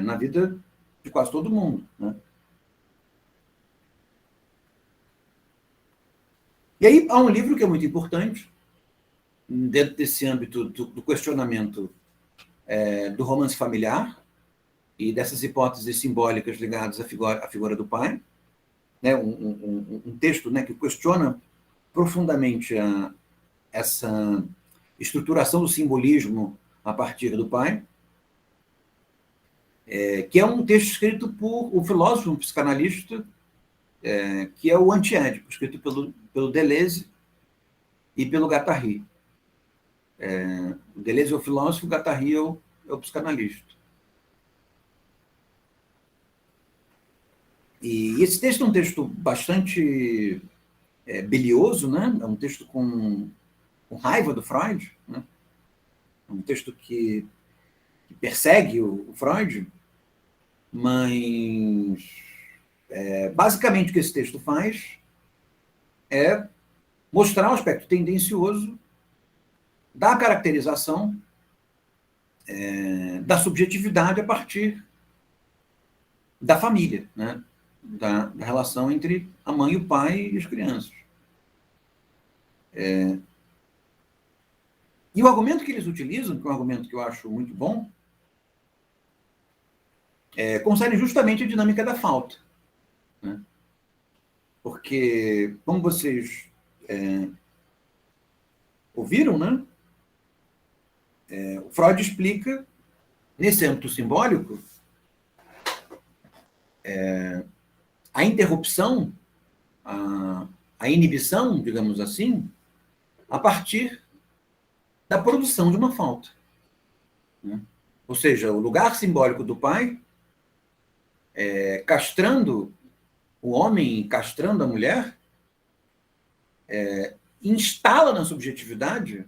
na vida de quase todo mundo, né? E aí há um livro que é muito importante, dentro desse âmbito do questionamento do romance familiar e dessas hipóteses simbólicas ligadas à figura do pai, né? Um texto, né, que questiona profundamente essa estruturação do simbolismo a partir do pai, que é um texto escrito por um filósofo, um psicanalista, que é o Antiédipo, escrito pelo Deleuze e pelo Guattari. O Deleuze é o filósofo, o Guattari é o psicanalista. E esse texto é um texto bastante belioso, né? É um texto com raiva do Freud, né? É um texto que persegue o Freud, mas basicamente o que esse texto faz é mostrar o aspecto tendencioso da caracterização da subjetividade a partir da família, né? Da relação entre a mãe e o pai e as crianças. E o argumento que eles utilizam, que é um argumento que eu acho muito bom, concerne justamente a dinâmica da falta, né? Porque, como vocês ouviram, né? O Freud explica, nesse âmbito simbólico, a interrupção, a inibição, digamos assim, a partir da produção de uma falta, né? Ou seja, o lugar simbólico do pai, castrando o homem, castrando a mulher, instala na subjetividade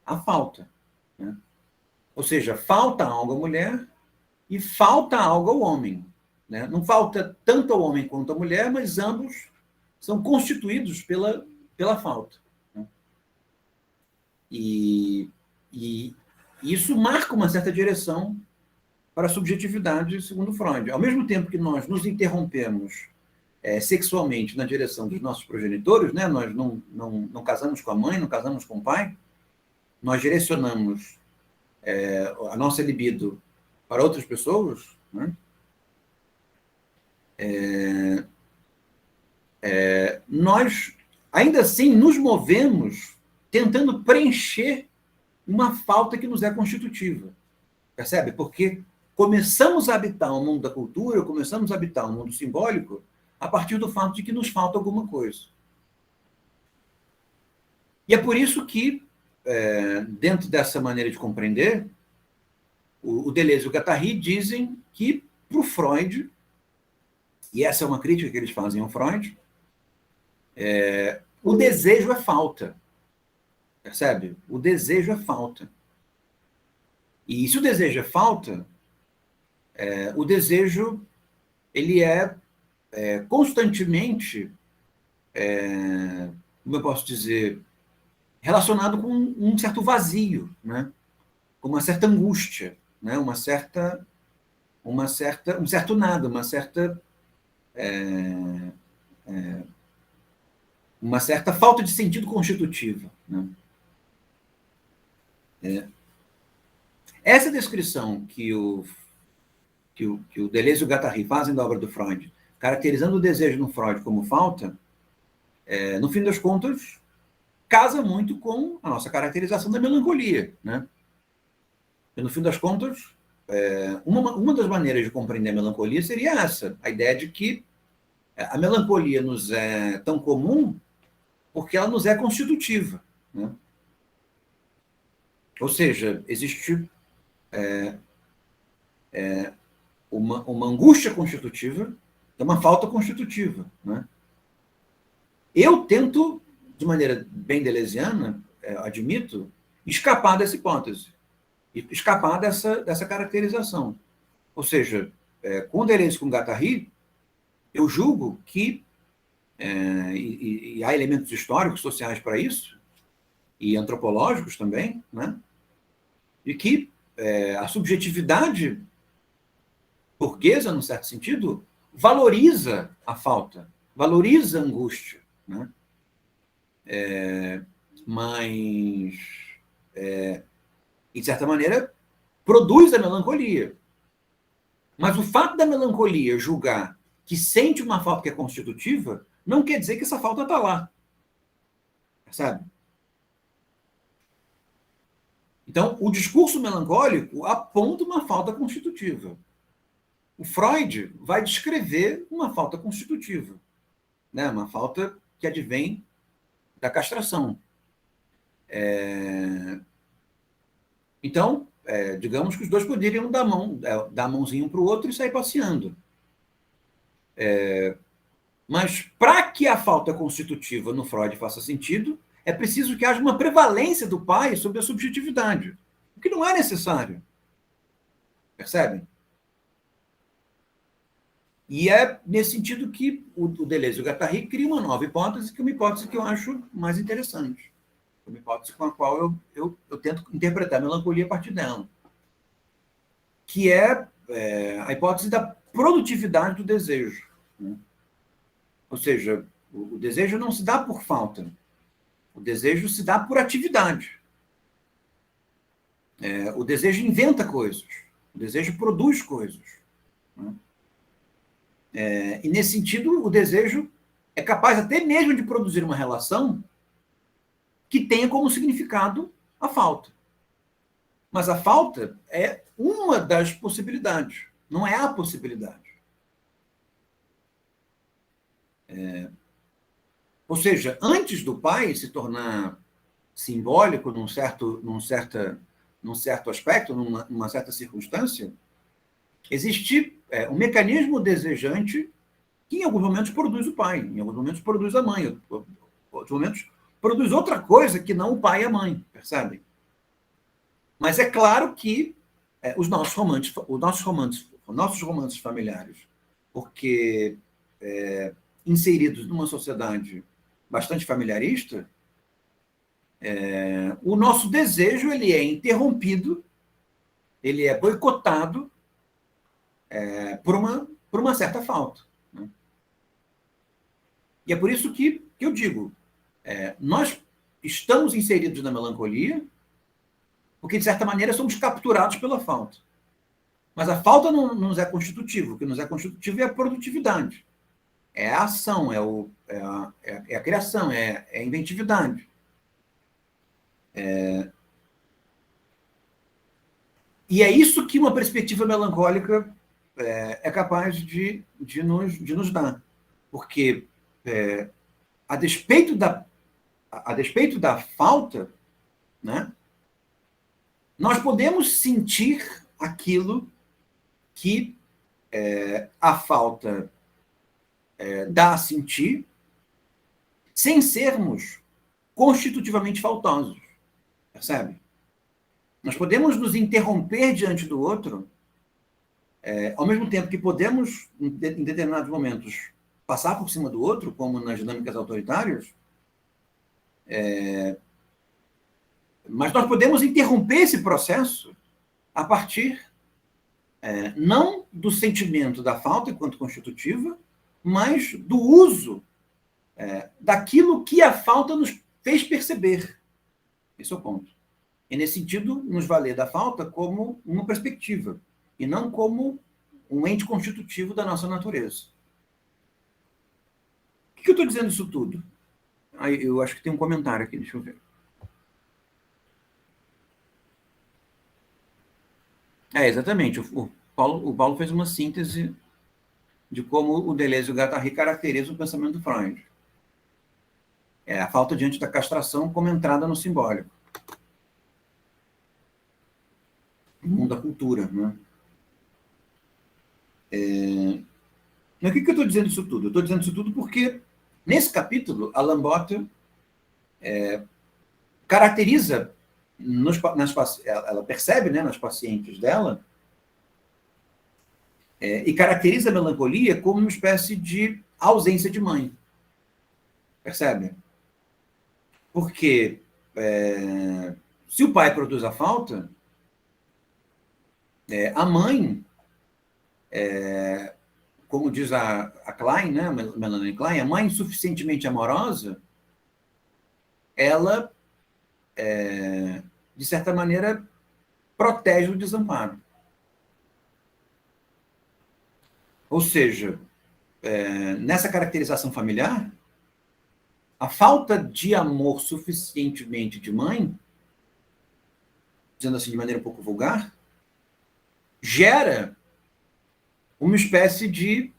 a falta, né? Ou seja, falta algo à mulher e falta algo ao homem, né? Não falta tanto ao homem quanto à mulher, mas ambos são constituídos pela falta, né? E isso marca uma certa direção para a subjetividade, segundo Freud. Ao mesmo tempo que nós nos interrompemos sexualmente na direção dos nossos progenitores, né? Nós não casamos com a mãe, não casamos com o pai, nós direcionamos a nossa libido para outras pessoas, né? Nós, ainda assim, nos movemos tentando preencher uma falta que nos é constitutiva. Percebe? Porque começamos a habitar o mundo da cultura, começamos a habitar o mundo simbólico a partir do fato de que nos falta alguma coisa. E é por isso que, dentro dessa maneira de compreender, o Deleuze e o Guattari dizem que, para o Freud, e essa é uma crítica que eles fazem ao Freud, o desejo é falta. Percebe? O desejo é falta. E se o desejo é falta, o desejo ele é constantemente, como eu posso dizer, relacionado com um certo vazio, né? Com uma certa angústia, né? Um certo nada, uma certa falta de sentido constitutiva, né? Essa descrição que o Deleuze e o Guattari fazem da obra do Freud, caracterizando o desejo no Freud como falta, no fim das contas, casa muito com a nossa caracterização da melancolia, né? E, no fim das contas, uma das maneiras de compreender a melancolia seria essa, a ideia de que a melancolia nos é tão comum porque ela nos é constitutiva, né? Ou seja, existe uma angústia constitutiva, uma falta constitutiva, né? Eu tento, de maneira bem deleuziana, admito, escapar dessa hipótese, escapar dessa caracterização. Ou seja, com Deleuze e com Guattari, eu julgo que, e há elementos históricos, sociais para isso, e antropológicos também, né? E que a subjetividade burguesa, num certo sentido, valoriza a falta, valoriza a angústia, né? Mas, de certa maneira, produz a melancolia. Mas o fato da melancolia julgar que sente uma falta que é constitutiva, não quer dizer que essa falta está lá. Sabe? Então, o discurso melancólico aponta uma falta constitutiva. O Freud vai descrever uma falta constitutiva, né? Uma falta que advém da castração. Então, digamos que os dois poderiam dar a mãozinha um para o outro e sair passeando. Mas, para que a falta constitutiva no Freud faça sentido, é preciso que haja uma prevalência do pai sobre a subjetividade, o que não é necessário. Percebem? E é nesse sentido que o Deleuze e o Guattari criam uma nova hipótese, que é uma hipótese que eu acho mais interessante. Uma hipótese com a qual eu tento interpretar a melancolia a partir dela. Que é a hipótese da produtividade do desejo, né? Ou seja, o desejo não se dá por falta. O desejo se dá por atividade. O desejo inventa coisas. O desejo produz coisas, né? E, nesse sentido, o desejo é capaz até mesmo de produzir uma relação que tenha como significado a falta. Mas a falta é uma das possibilidades, não é a possibilidade. Ou seja, antes do pai se tornar simbólico num certo aspecto, numa certa circunstância, existe um mecanismo desejante que em alguns momentos produz o pai, em alguns momentos produz a mãe, em outros momentos produz outra coisa que não o pai e a mãe, percebem? Mas é claro que os nossos romances familiares, porque inseridos numa sociedade bastante familiarista, o nosso desejo ele é interrompido, ele é boicotado por uma certa falta, né? E é por isso que eu digo, nós estamos inseridos na melancolia, porque, de certa maneira, somos capturados pela falta. Mas a falta não nos é constitutiva. O que nos é constitutivo é a produtividade. É a ação, é a criação, é a inventividade. E é isso que uma perspectiva melancólica é capaz de nos dar. Porque, a despeito da falta, né, nós podemos sentir aquilo que a falta dá a sentir, sem sermos constitutivamente faltosos. Percebe? Nós podemos nos interromper diante do outro, ao mesmo tempo que podemos, em determinados momentos, passar por cima do outro, como nas dinâmicas autoritárias, mas nós podemos interromper esse processo a partir não do sentimento da falta enquanto constitutiva, mas do uso daquilo que a falta nos fez perceber. Esse é o ponto. E, nesse sentido, nos valer da falta como uma perspectiva, e não como um ente constitutivo da nossa natureza. Por que eu estou dizendo isso tudo? Eu acho que tem um comentário aqui, deixa eu ver. Exatamente. O Paulo fez uma síntese de como o Deleuze e o Guattari caracterizam o pensamento do Freud. A falta diante da castração como entrada no simbólico. No mundo da cultura, né? Mas por que eu estou dizendo isso tudo? Eu estou dizendo isso tudo porque, nesse capítulo, a Lambotta caracteriza, ela percebe, né, nas pacientes dela, e caracteriza a melancolia como uma espécie de ausência de mãe. Percebe? Porque se o pai produz a falta, a mãe, como diz a Klein, né, Melanie Klein, a mãe suficientemente amorosa, ela, de certa maneira, protege o desamparo. Ou seja, nessa caracterização familiar, a falta de amor suficientemente de mãe, dizendo assim de maneira um pouco vulgar, gera uma espécie de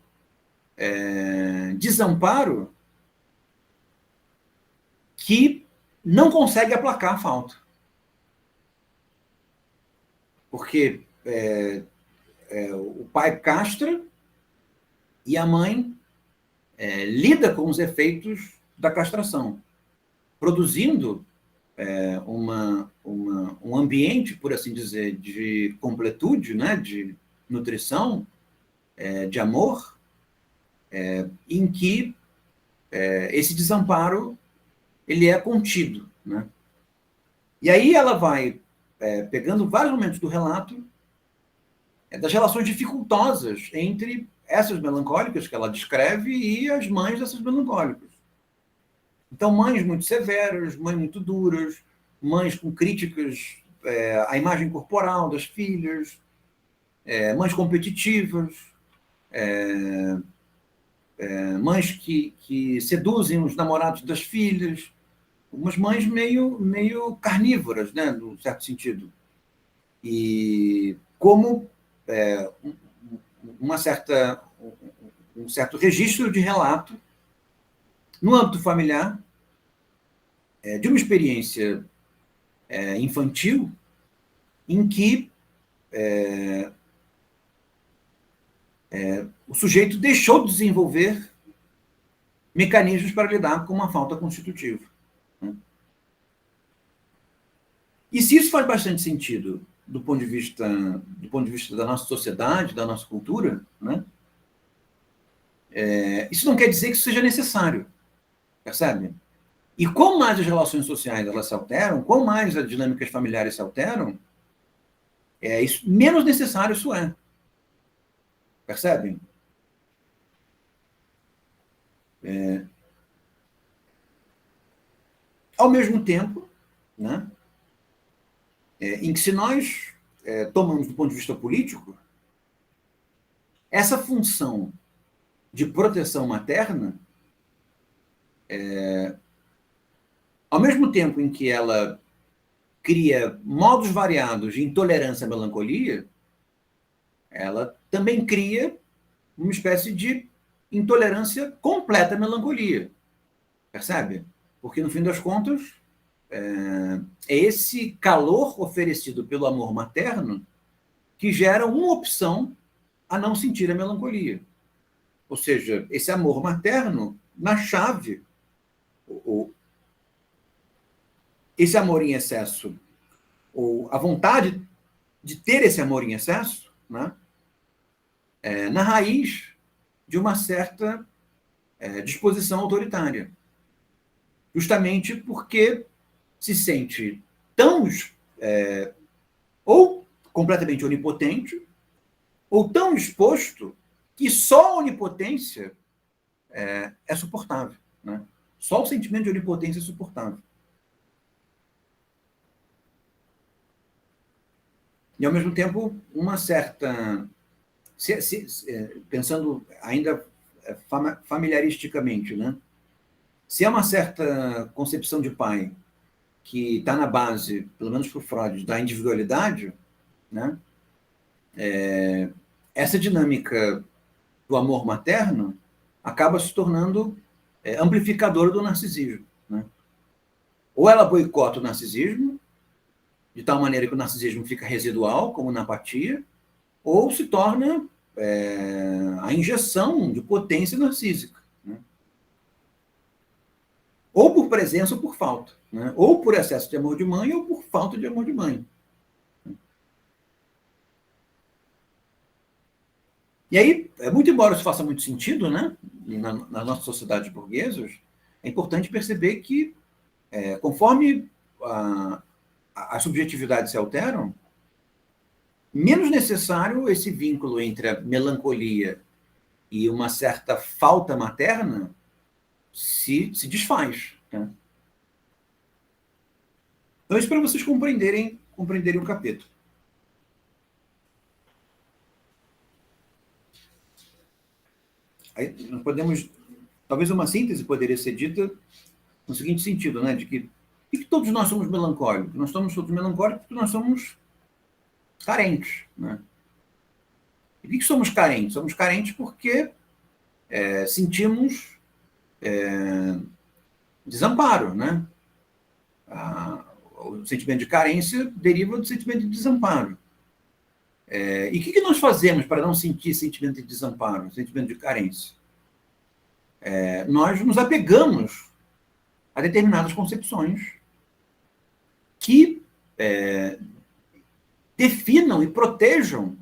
desamparo que não consegue aplacar a falta. Porque o pai castra e a mãe lida com os efeitos da castração, produzindo um ambiente, por assim dizer, de completude, né, de nutrição, de amor, em que esse desamparo ele é contido, né? E aí ela vai pegando vários momentos do relato das relações dificultosas entre essas melancólicas que ela descreve e as mães dessas melancólicas. Então, mães muito severas, mães muito duras, mães com críticas à imagem corporal das filhas, mães competitivas, mães que seduzem os namorados das filhas, umas mães meio carnívoras, né, num certo sentido. E como um certo registro de relato no âmbito familiar de uma experiência infantil em que o sujeito deixou de desenvolver mecanismos para lidar com uma falta constitutiva. Né? E se isso faz bastante sentido do ponto de vista da nossa sociedade, da nossa cultura, né? Isso não quer dizer que isso seja necessário, percebe? E quanto mais as relações sociais elas se alteram, quanto mais as dinâmicas familiares se alteram, menos necessário isso é. Percebem? Ao mesmo tempo, né, em que se nós tomamos do ponto de vista político, essa função de proteção materna, ao mesmo tempo em que ela cria modos variados de intolerância à melancolia, ela também cria uma espécie de intolerância completa à melancolia. Percebe? Porque, no fim das contas, é esse calor oferecido pelo amor materno que gera uma opção a não sentir a melancolia. Ou seja, esse amor materno, na chave, esse amor em excesso, a vontade de ter esse amor em excesso, né, na raiz de uma certa disposição autoritária. Justamente porque se sente tão ou completamente onipotente, ou tão exposto que só a onipotência é suportável. Né? Só o sentimento de onipotência é suportável. E, ao mesmo tempo, uma certa... pensando ainda familiaristicamente, né? Se é uma certa concepção de pai que está na base, pelo menos para o Freud, da individualidade, né? Essa dinâmica do amor materno acaba se tornando amplificadora do narcisismo. Né? Ou ela boicota o narcisismo, de tal maneira que o narcisismo fica residual, como na apatia, ou se torna a injeção de potência narcísica. Né? Ou por presença ou por falta. Né? Ou por excesso de amor de mãe ou por falta de amor de mãe. E aí, muito embora isso faça muito sentido, né, nas nossas sociedades burguesas, é importante perceber que, conforme as subjetividades se alteram, menos necessário esse vínculo entre a melancolia e uma certa falta materna se desfaz. Né? Então, isso para vocês compreenderem o capítulo. Aí nós podemos, talvez uma síntese poderia ser dita no seguinte sentido, né, de que todos nós somos melancólicos. Nós somos todos melancólicos porque nós somos carentes. Né? E por que somos carentes? Somos carentes porque sentimos desamparo. Né? O sentimento de carência deriva do sentimento de desamparo. E o que nós fazemos para não sentir sentimento de desamparo, sentimento de carência? Nós nos apegamos a determinadas concepções que definam e protejam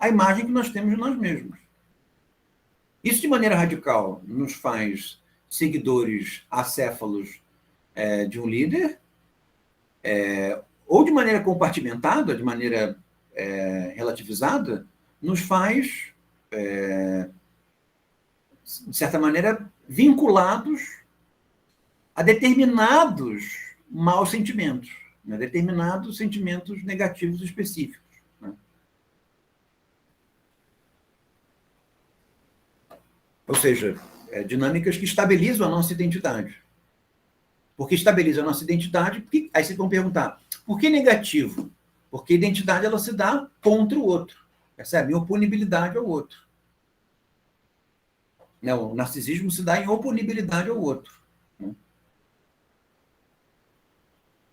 a imagem que nós temos de nós mesmos. Isso, de maneira radical, nos faz seguidores acéfalos de um líder, ou de maneira compartimentada, de maneira relativizada, nos faz, de certa maneira, vinculados a determinados maus sentimentos, né? Determinados sentimentos negativos específicos. Né? Ou seja, dinâmicas que estabilizam a nossa identidade. Porque estabiliza a nossa identidade, aí vocês vão perguntar, por que negativo? Porque a identidade ela se dá contra o outro, percebe? Em oponibilidade ao outro. Não, o narcisismo se dá em oponibilidade ao outro. Né?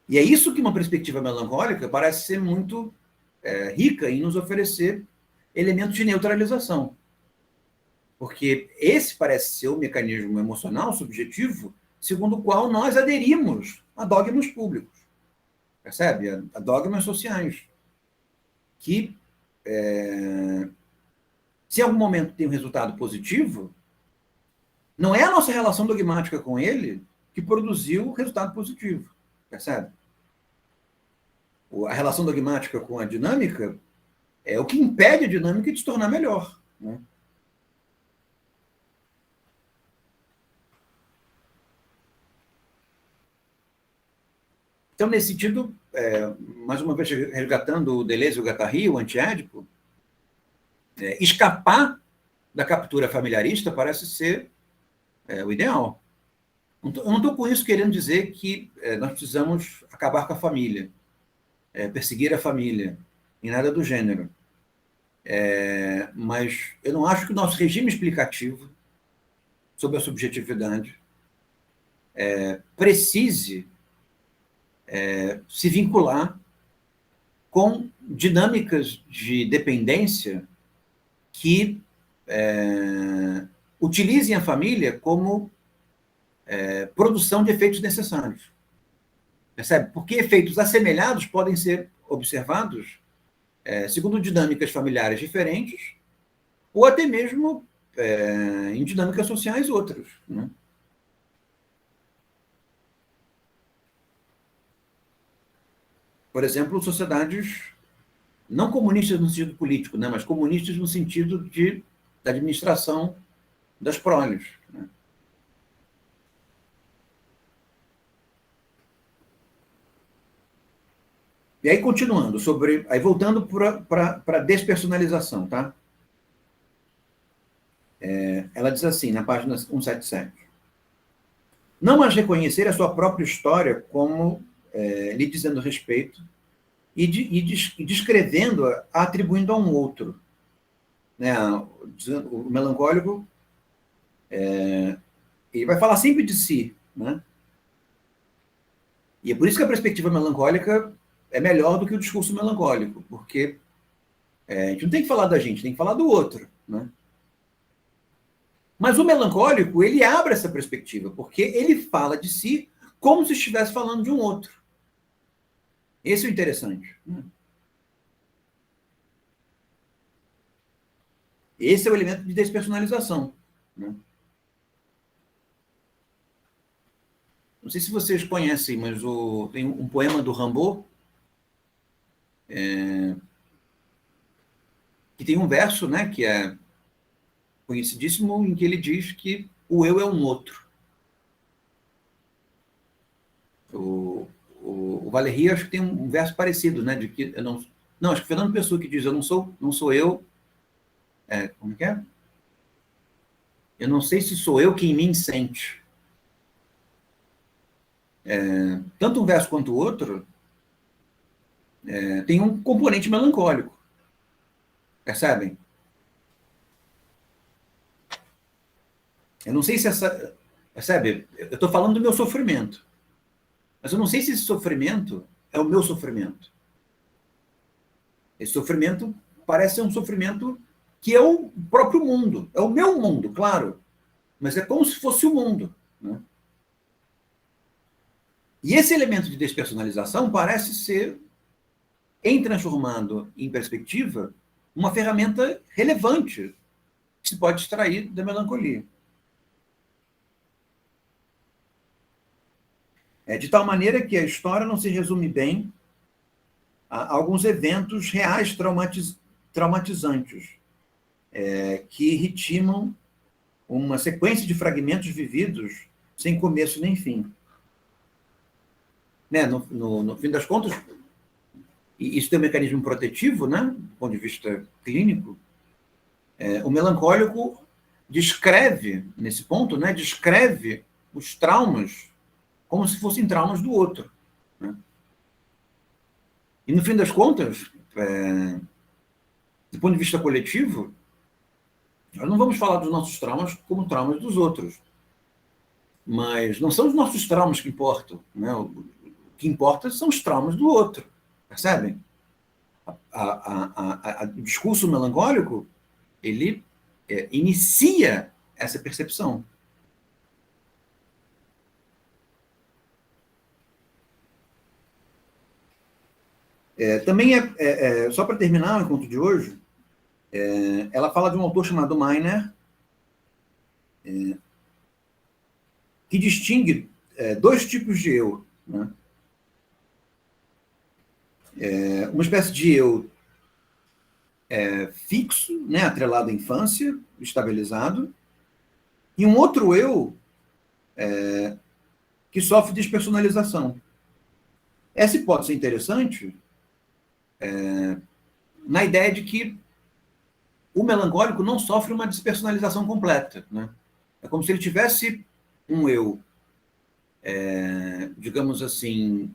E é isso que uma perspectiva melancólica parece ser muito rica em nos oferecer elementos de neutralização. Porque esse parece ser o mecanismo emocional subjetivo segundo o qual nós aderimos a dogmas públicos. Percebe? A dogmas sociais. Que, se em algum momento tem um resultado positivo, não é a nossa relação dogmática com ele que produziu o resultado positivo. Percebe? A relação dogmática com a dinâmica é o que impede a dinâmica de se tornar melhor. Né? Então, nesse sentido, mais uma vez resgatando o Deleuze e o Guattari, o antiédipo, escapar da captura familiarista parece ser o ideal. Eu não estou com isso querendo dizer que nós precisamos acabar com a família, perseguir a família, em nada do gênero. Mas eu não acho que o nosso regime explicativo sobre a subjetividade precise se vincular com dinâmicas de dependência que utilizem a família como produção de efeitos necessários. Percebe? Porque efeitos assemelhados podem ser observados segundo dinâmicas familiares diferentes, ou até mesmo em dinâmicas sociais outras, né? Por exemplo, sociedades não comunistas no sentido político, né, mas comunistas no sentido da administração das proles, né? E aí, continuando, aí voltando para a despersonalização, tá? Ela diz assim, na página 177. Não as reconhecer a sua própria história como lhe dizendo respeito e descrevendo-a, atribuindo a um outro. Né? O melancólico ele vai falar sempre de si, né? E é por isso que a perspectiva melancólica é melhor do que o discurso melancólico, porque a gente não tem que falar da gente, tem que falar do outro, né? Mas o melancólico, ele abre essa perspectiva, porque ele fala de si como se estivesse falando de um outro. Esse é o interessante, né? Esse é o elemento de despersonalização, né? Não sei se vocês conhecem, mas tem um poema do Rimbaud, que tem um verso, né, que é conhecidíssimo, em que ele diz que o eu é um outro. O Valéry, acho que tem um verso parecido, né, de que eu não, acho que Fernando Pessoa que diz, eu não sou eu, como que é? Eu não sei se sou eu quem me sente. Tanto um verso quanto o outro tem um componente melancólico, percebem? Eu não sei se essa, percebe? Eu estou falando do meu sofrimento, mas eu não sei se esse sofrimento é o meu sofrimento. Esse sofrimento parece ser um sofrimento que é o próprio mundo, é o meu mundo, claro, mas é como se fosse o mundo, né? E esse elemento de despersonalização parece ser, em transformando em perspectiva, uma ferramenta relevante que se pode extrair da melancolia. De tal maneira que a história não se resume bem a alguns eventos reais traumatizantes, que риtimam uma sequência de fragmentos vividos sem começo nem fim. Né? No fim das contas, e isso tem um mecanismo protetivo, né, do ponto de vista clínico, o melancólico descreve, nesse ponto, né, descreve os traumas como se fossem traumas do outro, né? E, no fim das contas, do ponto de vista coletivo, nós não vamos falar dos nossos traumas como traumas dos outros, mas não são os nossos traumas que importam, né? O que importa são os traumas do outro, percebem? O discurso melancólico, ele inicia essa percepção. Também só para terminar o encontro de hoje, ela fala de um autor chamado Miner, que distingue dois tipos de eu, né? Uma espécie de eu fixo, né, atrelado à infância, estabilizado, e um outro eu que sofre despersonalização. Essa hipótese é interessante na ideia de que o melancólico não sofre uma despersonalização completa, né? É como se ele tivesse um eu, digamos assim,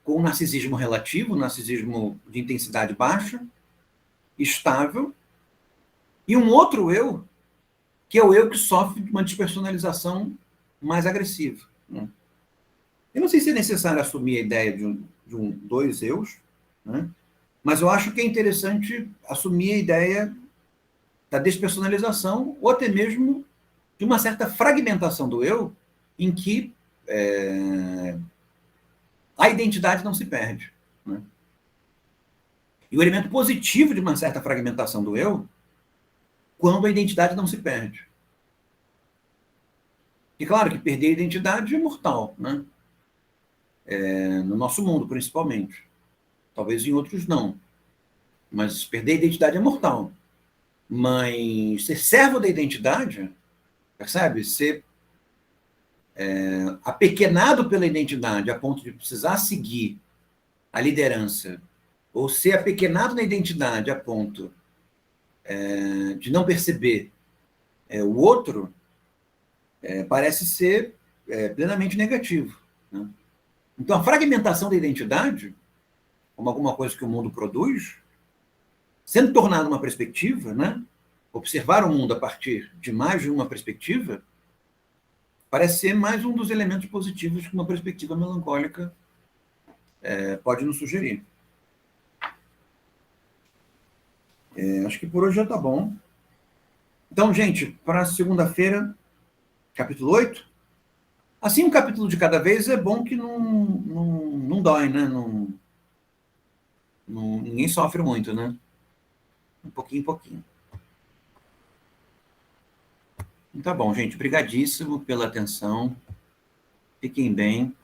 com um narcisismo relativo, um narcisismo de intensidade baixa, estável, e um outro eu, que é o eu que sofre de uma despersonalização mais agressiva, né? Eu não sei se é necessário assumir a ideia de dois eus, né? Mas eu acho que é interessante assumir a ideia da despersonalização, ou até mesmo de uma certa fragmentação do eu, em que a identidade não se perde, né? E o elemento positivo de uma certa fragmentação do eu, quando a identidade não se perde. E claro que perder a identidade é mortal, né? No nosso mundo, principalmente. Talvez em outros não. Mas perder a identidade é mortal. Mas ser servo da identidade, percebe? Ser apequenado pela identidade a ponto de precisar seguir a liderança, ou ser apequenado na identidade a ponto de não perceber o outro, parece ser plenamente negativo, né? Então, a fragmentação da identidade, como alguma coisa que o mundo produz, sendo tornada uma perspectiva, né? Observar o mundo a partir de mais de uma perspectiva, parece ser mais um dos elementos positivos que uma perspectiva melancólica pode nos sugerir. Acho que por hoje já está bom. Então, gente, para segunda-feira, capítulo 8. Assim, um capítulo de cada vez é bom que não dói, né? Ninguém sofre muito, né? Um pouquinho em pouquinho. Tá bom, gente. Obrigadíssimo pela atenção. Fiquem bem.